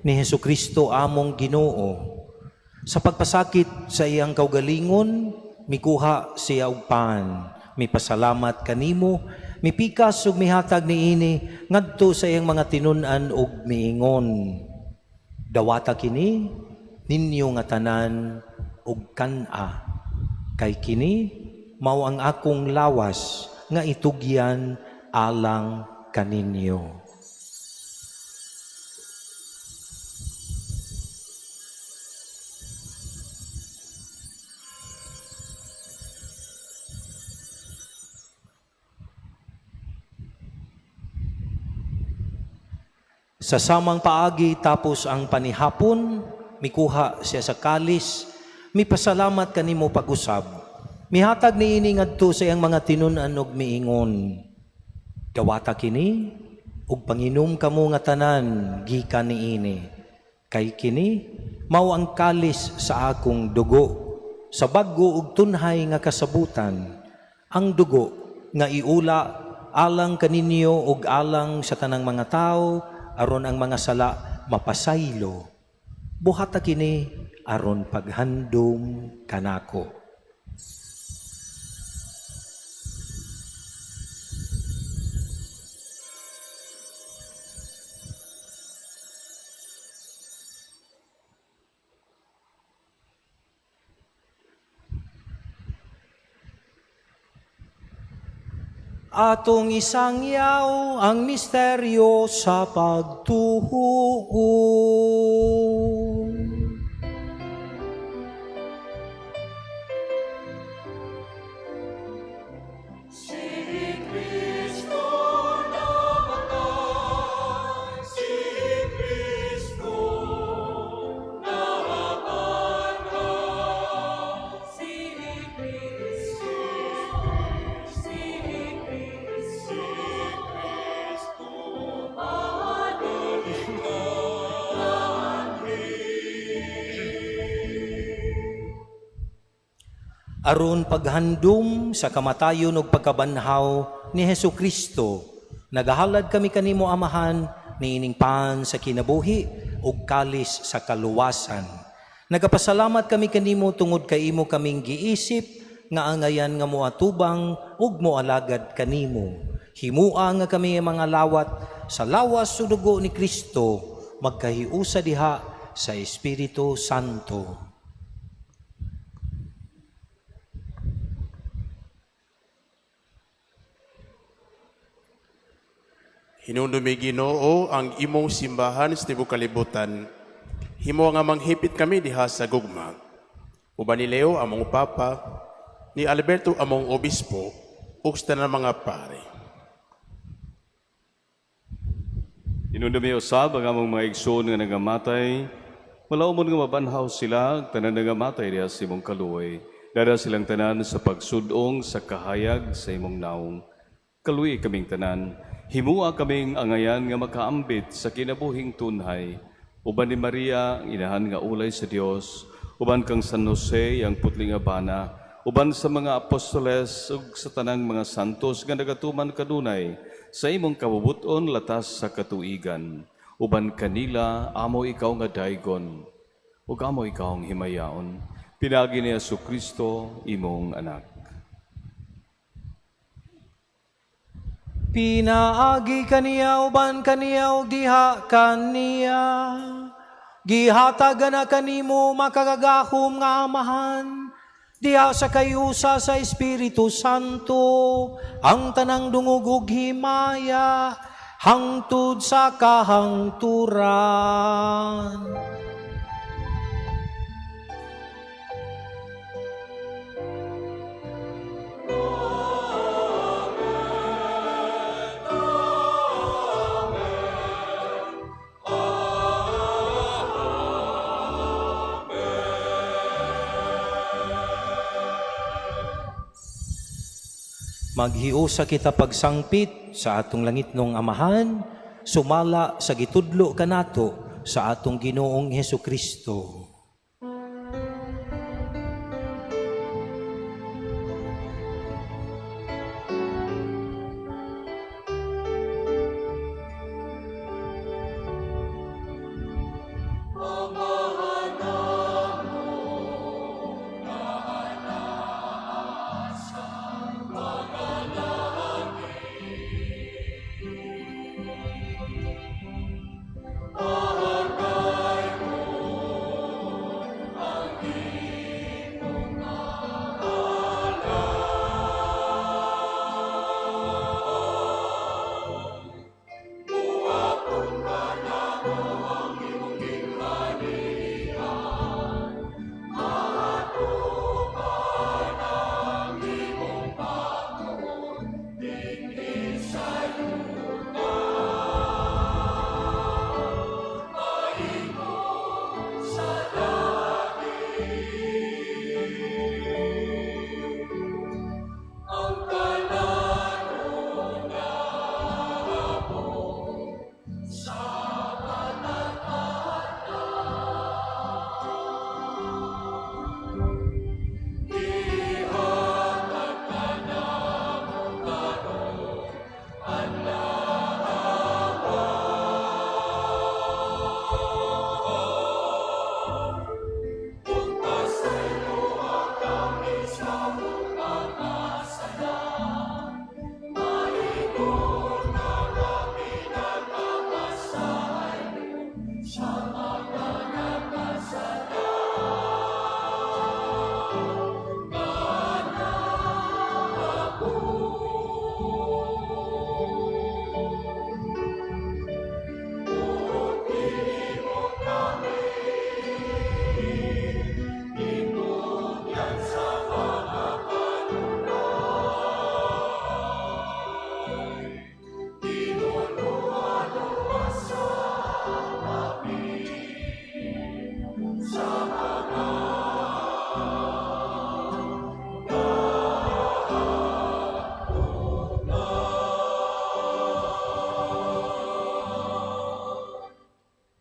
ni Hesukristo among Ginoo. Sa pagpasakit sa iyang kaugalingon, mikuha siya og pan, Mipasalamat kanimo, mipikas ug mihatag niini ngadto sa iyang mga tinun-an ug miingon. Dawata kini ninyo nga tanan ug kan-a. Kay kini mao ang akong lawas nga itugyan alang kaninyo. Sa samang paagi tapos ang panihapon, mikuha siya sa kalis, mipasalamat kanimo pag-usab. Mihatag niini ngadto sa iyang mga tinun-an ug miingon. Dawata kini ug panginom kamo nga tanan gikan niini. Kay kini mao ang kalis sa akong dugo, sa bag-o ug tunhay nga kasabutan. Ang dugo nga iula alang kaninyo ug alang sa tanang mga tao aron ang mga sala mapasaylo. Buhata kini aron paghandom kanako. Atong isangyaw ang misteryo sa pagtuo. Aron paghandom sa kamatayon ug pagkabanhaw ni Hesukristo, nagahalad kami kanimo amahan niining pan sa kinabuhi ug kalis sa kaluwasan. Nagapasalamat kami kanimo tungod kay imo kaming giisip nga angayan nga moatubang ug moalagad kanimo. Himua nga kami mga lawat sa lawas ug dugo ni Kristo magkahiusa diha sa Espiritu Santo. Hinunumi Ginoo ang imong simbahan sa tibuok kalibutan. Himo nga manghipit kami diha sa gugma. Uban ni Leo among papa, ni Alberto among obispo, ug sa tanan mga pare. Hinunumi usab ang among mga igsoon nga nagamatay, malaumon nga mabanhaw sila, tanan nagamatay diha sa imong kaluoy. Dara silang tanan sa pagsudong sa kahayag sa imong naong. Kaluoy kaming tanan. Himua kaming angayan nga makaambit sa kinabuhing tunhay. Uban ni Maria, ang inahan nga ulay sa Dios, uban kang San Jose, ang putling abana, uban sa mga apostoles ug sa tanang mga santos nga nagatuman kadunay sa imong kabubuton latas sa katuigan. Uban kanila, amo ikaw nga daygon, ug amo ikaw ang himayaon. Pinagi ni Jesucristo, imong anak. Pinaagi kaniya uban kaniya ug diha kaniya. Gihatagan na kanimo makagagahom nga amahan. Diha sa kayusa sa Espiritu Santo, ang tanang dungog ug himaya hangtod sa kahangturan. Maghiusa kita pagsangpit sa atong langitnong amahan, sumala sa gitudlo kanato sa atong Ginoong Hesukristo.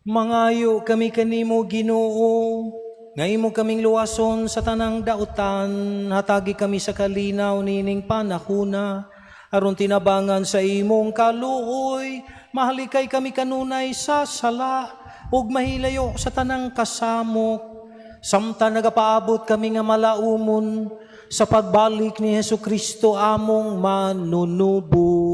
Mangayo kami kanimo Ginoo, nga imo kaming luwason sa tanang dautan, hatagi kami sa kalinaw nining panahuna, aron tinabangan sa imong kaluoy, mahalikay kami kanunay sa sala, ug mahilayo sa tanang kasamok. Samtang nagapaabot kami nga malaumon sa pagbalik ni Hesukristo among manunubos.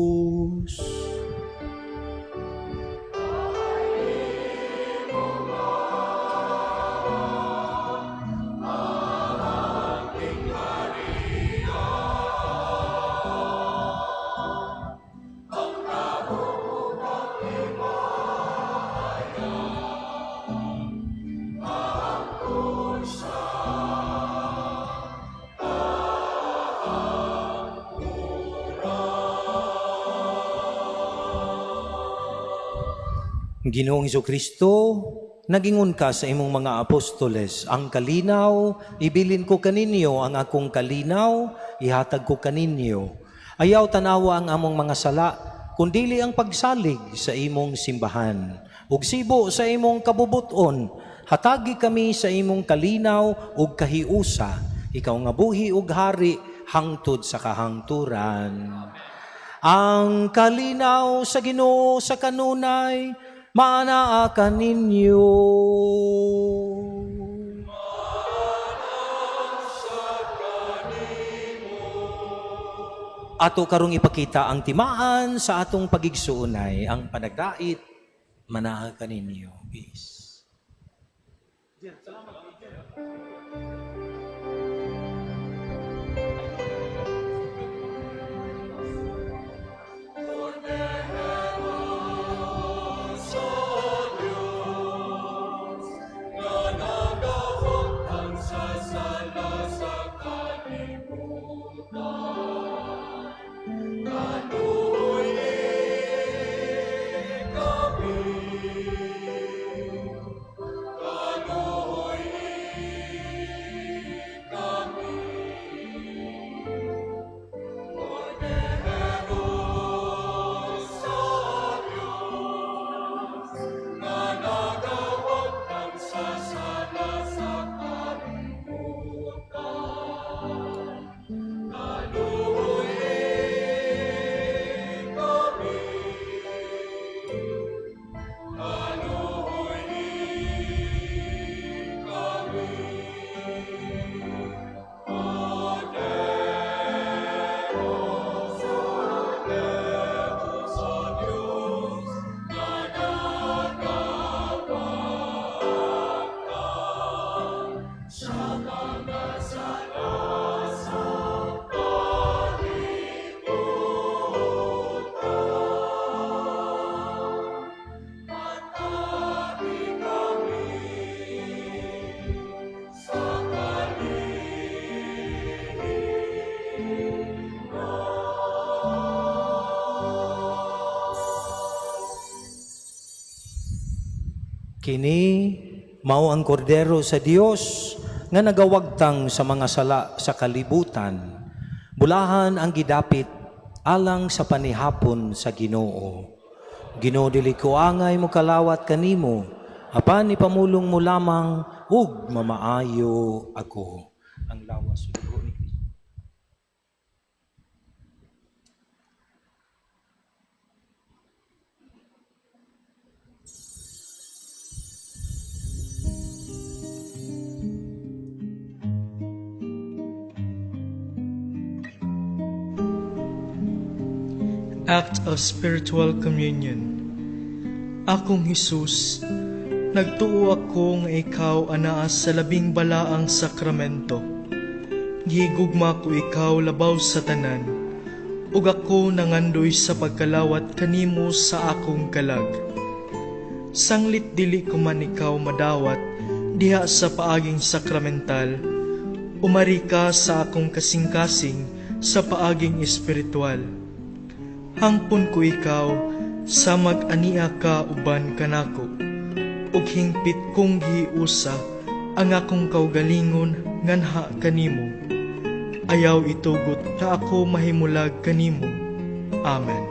Ginoong Hesukristo, nagingon ka sa imong mga apostoles, ang kalinaw, ibilin ko kaninyo ang akong kalinaw, ihatag ko kaninyo. Ayaw tanawa ang among mga sala, kundili ang pagsalig sa imong simbahan. Ug sibo sa imong kabubuton, hatagi kami sa imong kalinaw ug kahiusa, ikaw nga buhi ug hari hangtod sa kahangturan. Ang kalinaw sa Ginoo sa kanunay, maanaa ka ninyo. Ato karong ipakita ang timaan sa atong pagigsuunay, ang panagdait, manaa ka ninyo. Peace. Kini mao ang kordero sa Dios nga nagawagtang sa mga sala sa kalibutan. Bulahan ang gidapit alang sa panihapon sa Ginoo. Ginoo dili ko angay mo kalawat kanimo, apan ipamulong mo lamang ug mamaayo ako. Ang lawas ug dugo ni Kristo. Act of Spiritual Communion. Akong Hesus, nagtuo ako nga ikaw anaa sa labing balaang sakramento. Gihigugma ko ikaw labaw sa tanan, ug ako nangandoy sa pagkalawat kanimo sa akong kalag. Sanglit dili ko man ikaw madawat diha sa paaging sakramental, umari ka sa akong kasing-kasing sa paaging espiritual. Hangpon ko ikaw, sa mag-ania ka uban kanako, ug hingpit kong giusa ang akong kaugalingon nganha kanimo. Ayaw itugot na ako mahimulag kanimo. Amen.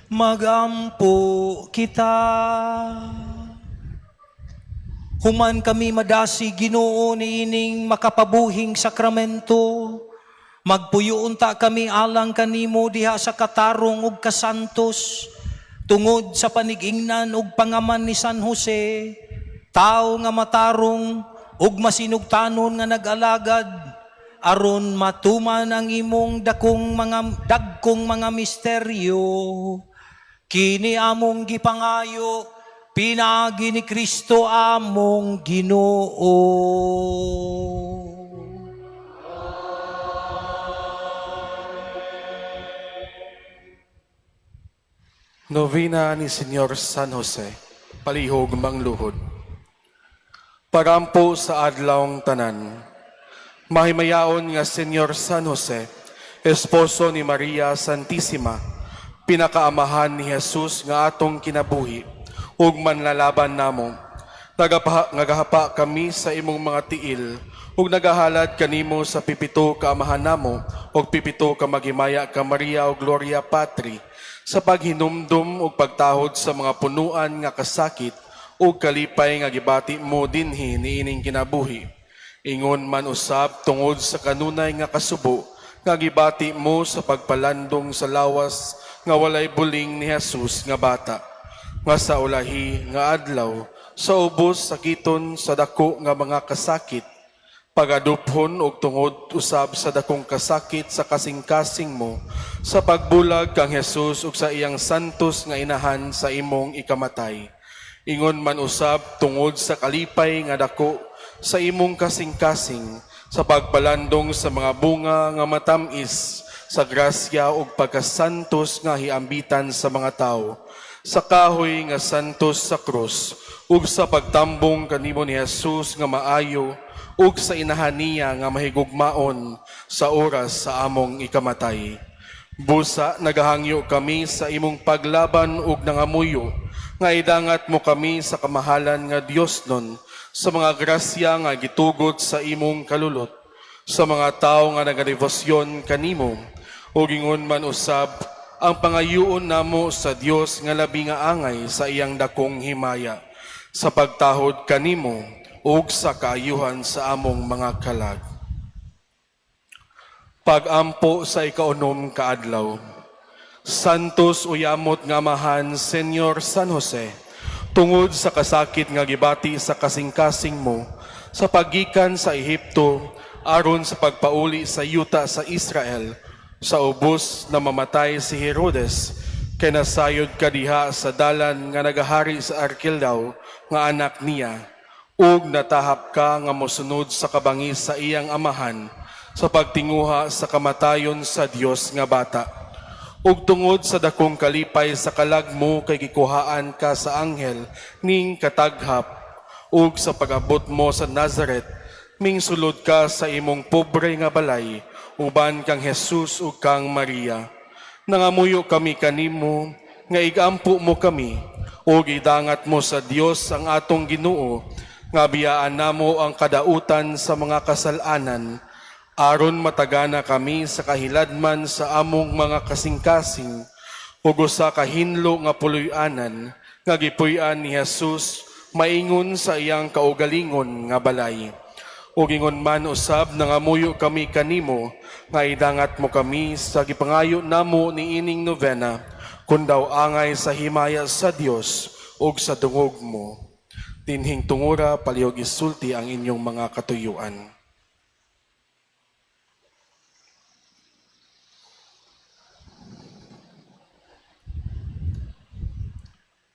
magampo kita. Human kami madasi Ginoo niining makapabuhing sakramento, magpuyo unta kami alang kanimo diha sa katarong ug kasantos, tungod sa panigingnan ug pangaman ni San Jose, tao nga matarong ug masinugtanon nga nag-alagad, aron matuman ang imong dagkong mga misteryo. Kini among gipangayo, pinagi ni Kristo among Ginoo. Novena ni Senyor San Jose, palihog mangluhod. Parampo sa adlawng tanan, mahimayaon nga Senyor San Jose, esposo ni Maria Santissima, pinakaamahan ni Jesus nga atong kinabuhi, ug manlalaban namo. Nagahapa kami sa imong mga tiil, ug nagahalad kanimo sa pipito ka amahan namo, ug pipito ka maghimaya ka Maria o Gloria Patri, sa paghinumdum ug pagtahod sa mga punuan nga kasakit ug kalipay nga gibati mo dinhi niining kinabuhi. Ingon man usab tungod sa kanunay nga kasubo nga gibati mo sa pagpalandong sa lawas nga walay buling ni Jesus nga bata, nga sa ulahi nga adlaw sa ubos sakiton sa dako nga mga kasakit, pagaduphon og tungod usab sa dakong kasakit sa kasing-kasing mo, sa pagbulag kang Jesus ug sa iyang santos nga inahan sa imong ikamatay. Ingon man usab tungod sa kalipay nga dako sa imong kasing-kasing, sa pagpalandong sa mga bunga nga matamis sa grasya ug pagkasantos nga hiambitan sa mga tao, sa kahoy nga santos sa krus, ug sa pagtambong kanimo ni Jesus nga maayo, ug sa inahan niya nga mahigugmaon sa oras sa among ikamatay. Busa nagahangyo kami sa imong paglaban ug nangamuyo, nga idangat mo kami sa kamahalan nga Dios nun, sa mga grasya nga gitugod sa imong kalulot, sa mga tao nga nagadevosyon kanimo, ug ingon man usab ang pangayuon namo sa Dios nga labi nga angay sa iyang dakong himaya, sa pagtahod kanimo ug sa kaayuhan sa among mga kalag. Pagampo sa ikaunom kaadlaw. Santos uyamot nga amahan Senyor San Jose, tungod sa kasakit nga gibati sa kasing-kasing mo, sa paggikan sa Ehipto aron sa pagpauli sa yuta sa Israel, sa ubos na mamatay si Herodes, kay nasayod ka diha sa dalan nga nagahari sa Arkelao nga anak niya, ug natahap ka nga mosunod sa kabangis sa iyang amahan, sa pagtinguha sa kamatayon sa Dios nga bata. Ug tungod sa dakong kalipay sa kalag mo kay gikuhaan ka sa anghel ning kataghap, ug sa pag-abot mo sa Nazareth, ming sulod ka sa imong pobre nga balay, uban kang Jesus ug kang Maria. Nangamuyo kami kanimo, nga igampo mo kami, ug idangat mo sa Dios ang atong Ginoo, nga biyaan namo ang kadautan sa mga kasalanan, aron matagana kami sa kahiladman sa among mga kasing-kasing, ug sa kahinlo nga puloy-anan, nga gipuy-an ni Jesus, maingon sa iyang kaugalingon nga balay. Ug ingon man usab nangamuyo kami kanimo, nga idangat mo kami sa gipangayo namo ni ining novena, kun daw angay sa himaya sa Dios ug sa dungog mo. Dinhing tungura palihog isulti ang inyong mga katuyuan.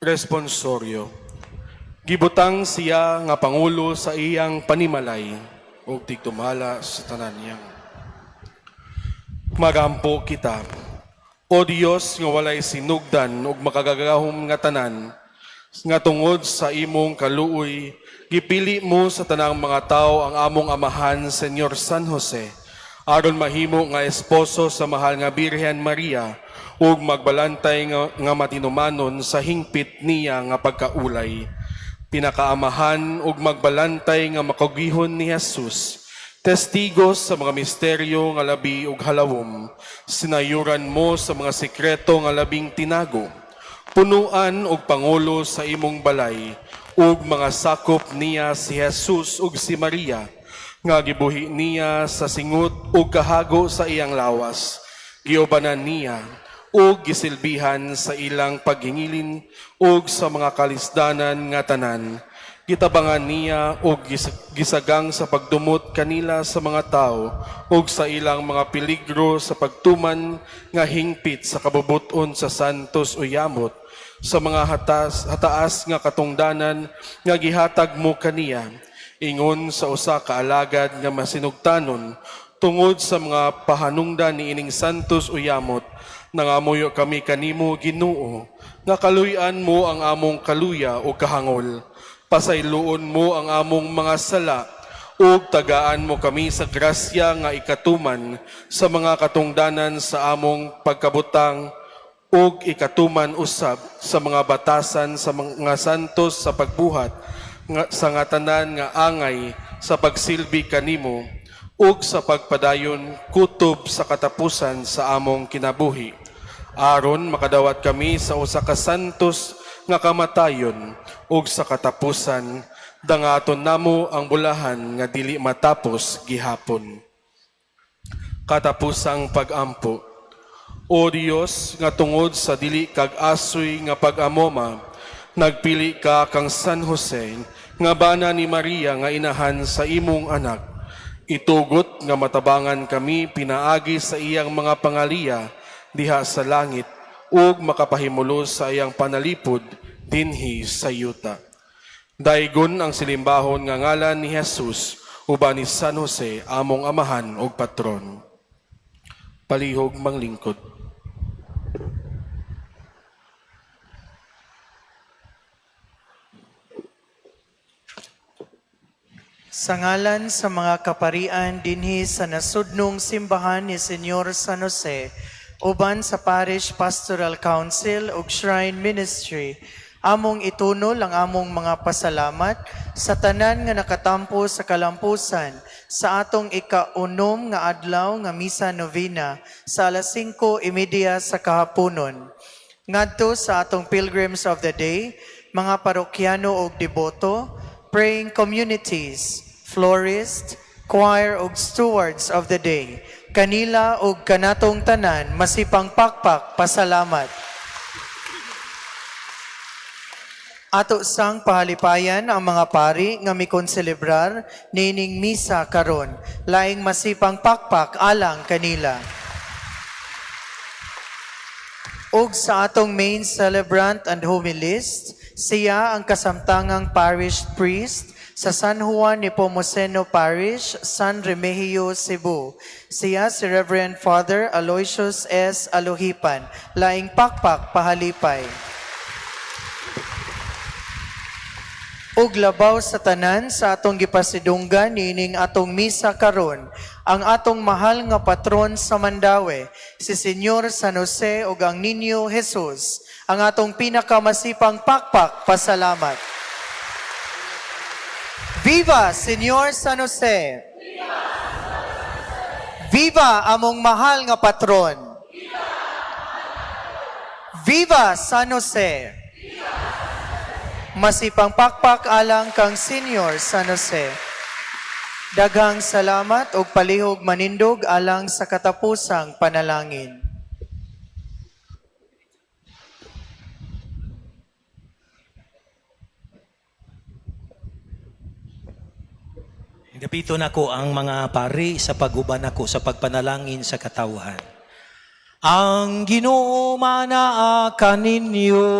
Responsoryo. Gibutang siya nga pangulo sa iyang panimalay ug tigtumala sa tanan niyang. Magampo kita, O Dios nga walay sinugdan ug makagagahom nga tanan, nga tungod sa imong kaluoy, gipili mo sa tanang mga tao ang among amahan Senyor San Jose, aron mahimo nga esposo sa mahal nga Birhen Maria, ug magbalantay nga matinumanon sa hingpit niya nga pagkaulay. Pinakaamahan ug magbalantay nga makagihon ni Jesus, testigos sa mga misteryo nga labi ug halawom, sinayuran mo sa mga sikreto nga labing tinago, punuan og pangulo sa imong balay, ug mga sakop niya si Jesus ug si Maria, nga gibuhi niya sa singut ug kahago sa iyang lawas. Giobanan niya ug gisilbihan sa ilang paghingilin ug sa mga kalisdanan nga tanan. Gitabangan niya ug gisagang sa pagdumot kanila sa mga tao ug sa ilang mga peligro sa pagtuman nga hingpit sa kabubuton sa santos o yamot, sa mga hataas nga katungdanan nga gihatag mo kaniya, ingon sa usa ka alagad nga masinugtanon, tungod sa mga pahanungdan ni ining santos o yamot, nangamuyo kami kanimo Ginoo, nga kaluy-an mo ang among kaluya o kahangol. Pasayloon mo ang among mga sala, ug tagaan mo kami sa grasya nga ikatuman sa mga katungdanan sa among pagkabutang, ug ikatuman usab sa mga batasan sa mga santos sa pagbuhat, sa nga tanan nga angay sa pagsilbi kanimo, ug sa pagpadayon kutob sa katapusan sa among kinabuhi. Aron makadawat kami sa usa ka santos nga kamatayon, ug sa katapusan dangaton namo ang bulahan nga dili matapos gihapon. Katapusang pagampo. O Dios, nga tungod sa dili kag asoy nga pag-amoma, nagpili ka kang San Jose, nga bana ni Maria nga inahan sa imong anak. Itugot nga matabangan kami pinaagi sa iyang mga pangaliya diha sa langit, ug makapahimulos sa iyang panalipod dinhi sa yuta. Daigon ang silimbahon nga ngalan ni Jesus uban ni San Jose, among amahan ug patron. Palihog manglingkod. Sa ngalan sa mga kaparian dinhi sa nasudnong simbahan ni Senyor San Jose, uban sa Parish Pastoral Council ug Shrine Ministry, among itunol ang among mga pasalamat sa tanan nga nakatampo sa kalampusan sa atong ika-unom nga adlaw nga Misa Novena sa alas 5:30 sa kahaponon. Ngadto sa atong Pilgrims of the Day, mga parokyano ug deboto, praying communities, florist, choir ug stewards of the day, kanila ug kanatong tanan masipang pakpak pasalamat. Ato sang pahalipayan ang mga pari nga mikonselebrar nining misa karon, laing masipang pakpak alang kanila. Ug sa atong main celebrant and homilist, siya ang kasamtangang parish priest sa San Juan Nepomuceno Parish, San Remigio, Cebu. Siya si Reverend Father Aloysius S. Alohipan, laing pakpak pahalipay. Ug labaw sa tanan sa atong gipasidunggan nining atong misa karon, ang atong mahal nga patron sa Mandaue, si Senyor San Jose ug ang Niño Jesus, ang atong pinakamasipang pakpak pasalamat. Viva Senyor San Jose! Viva among mahal nga patron! Viva San Jose! Masipang pakpak alang kang Senyor San Jose. Daghang salamat ug palihog manindog alang sa katapusang panalangin. Gapito nako ang mga pari sa paguban ako sa pagpanalangin sa katawhan. Ang Ginoo manaa kaninyo.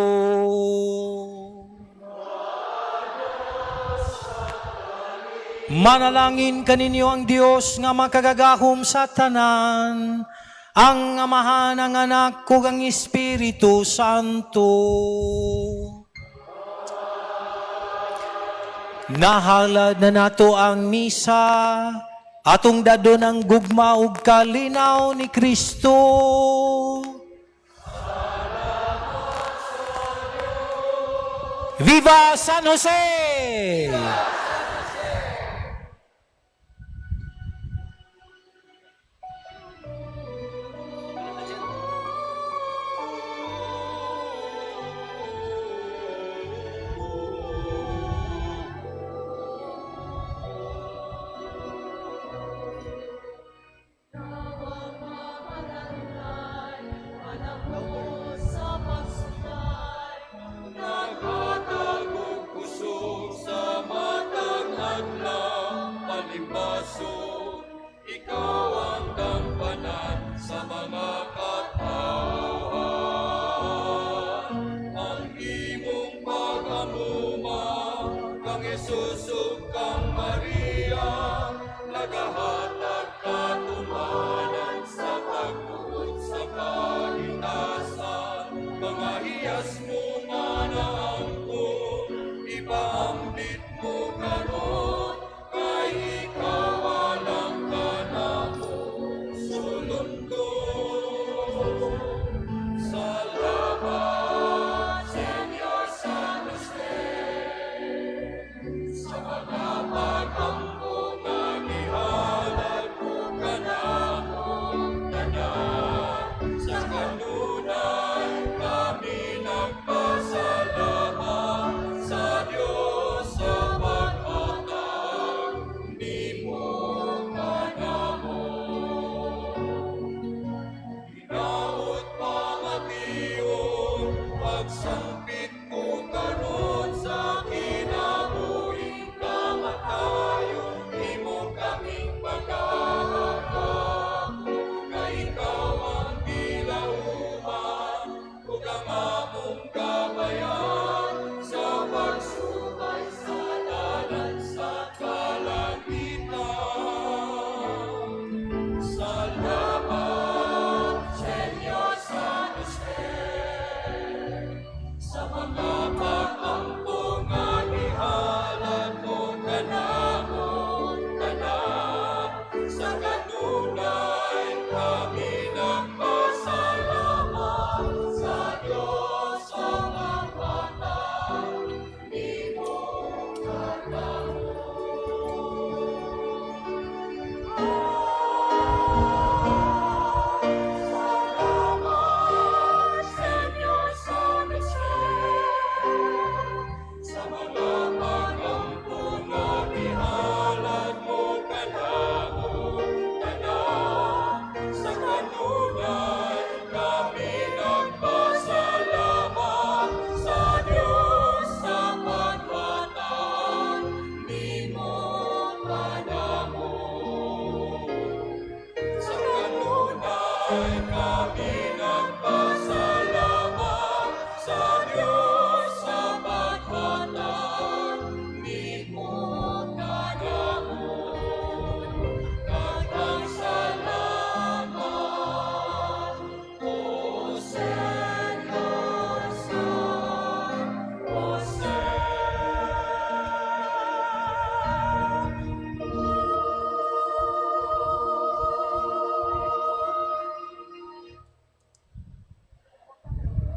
Manalangin kaninyo ang Dios nga makagagahom sa tanan, ang Amahan, ang Anak, ug ang Espiritu Santo. Nahalad na nato ang misa, atong dadon ang gugma ug kalinaw ni Kristo. Viva San Jose! Pagsambit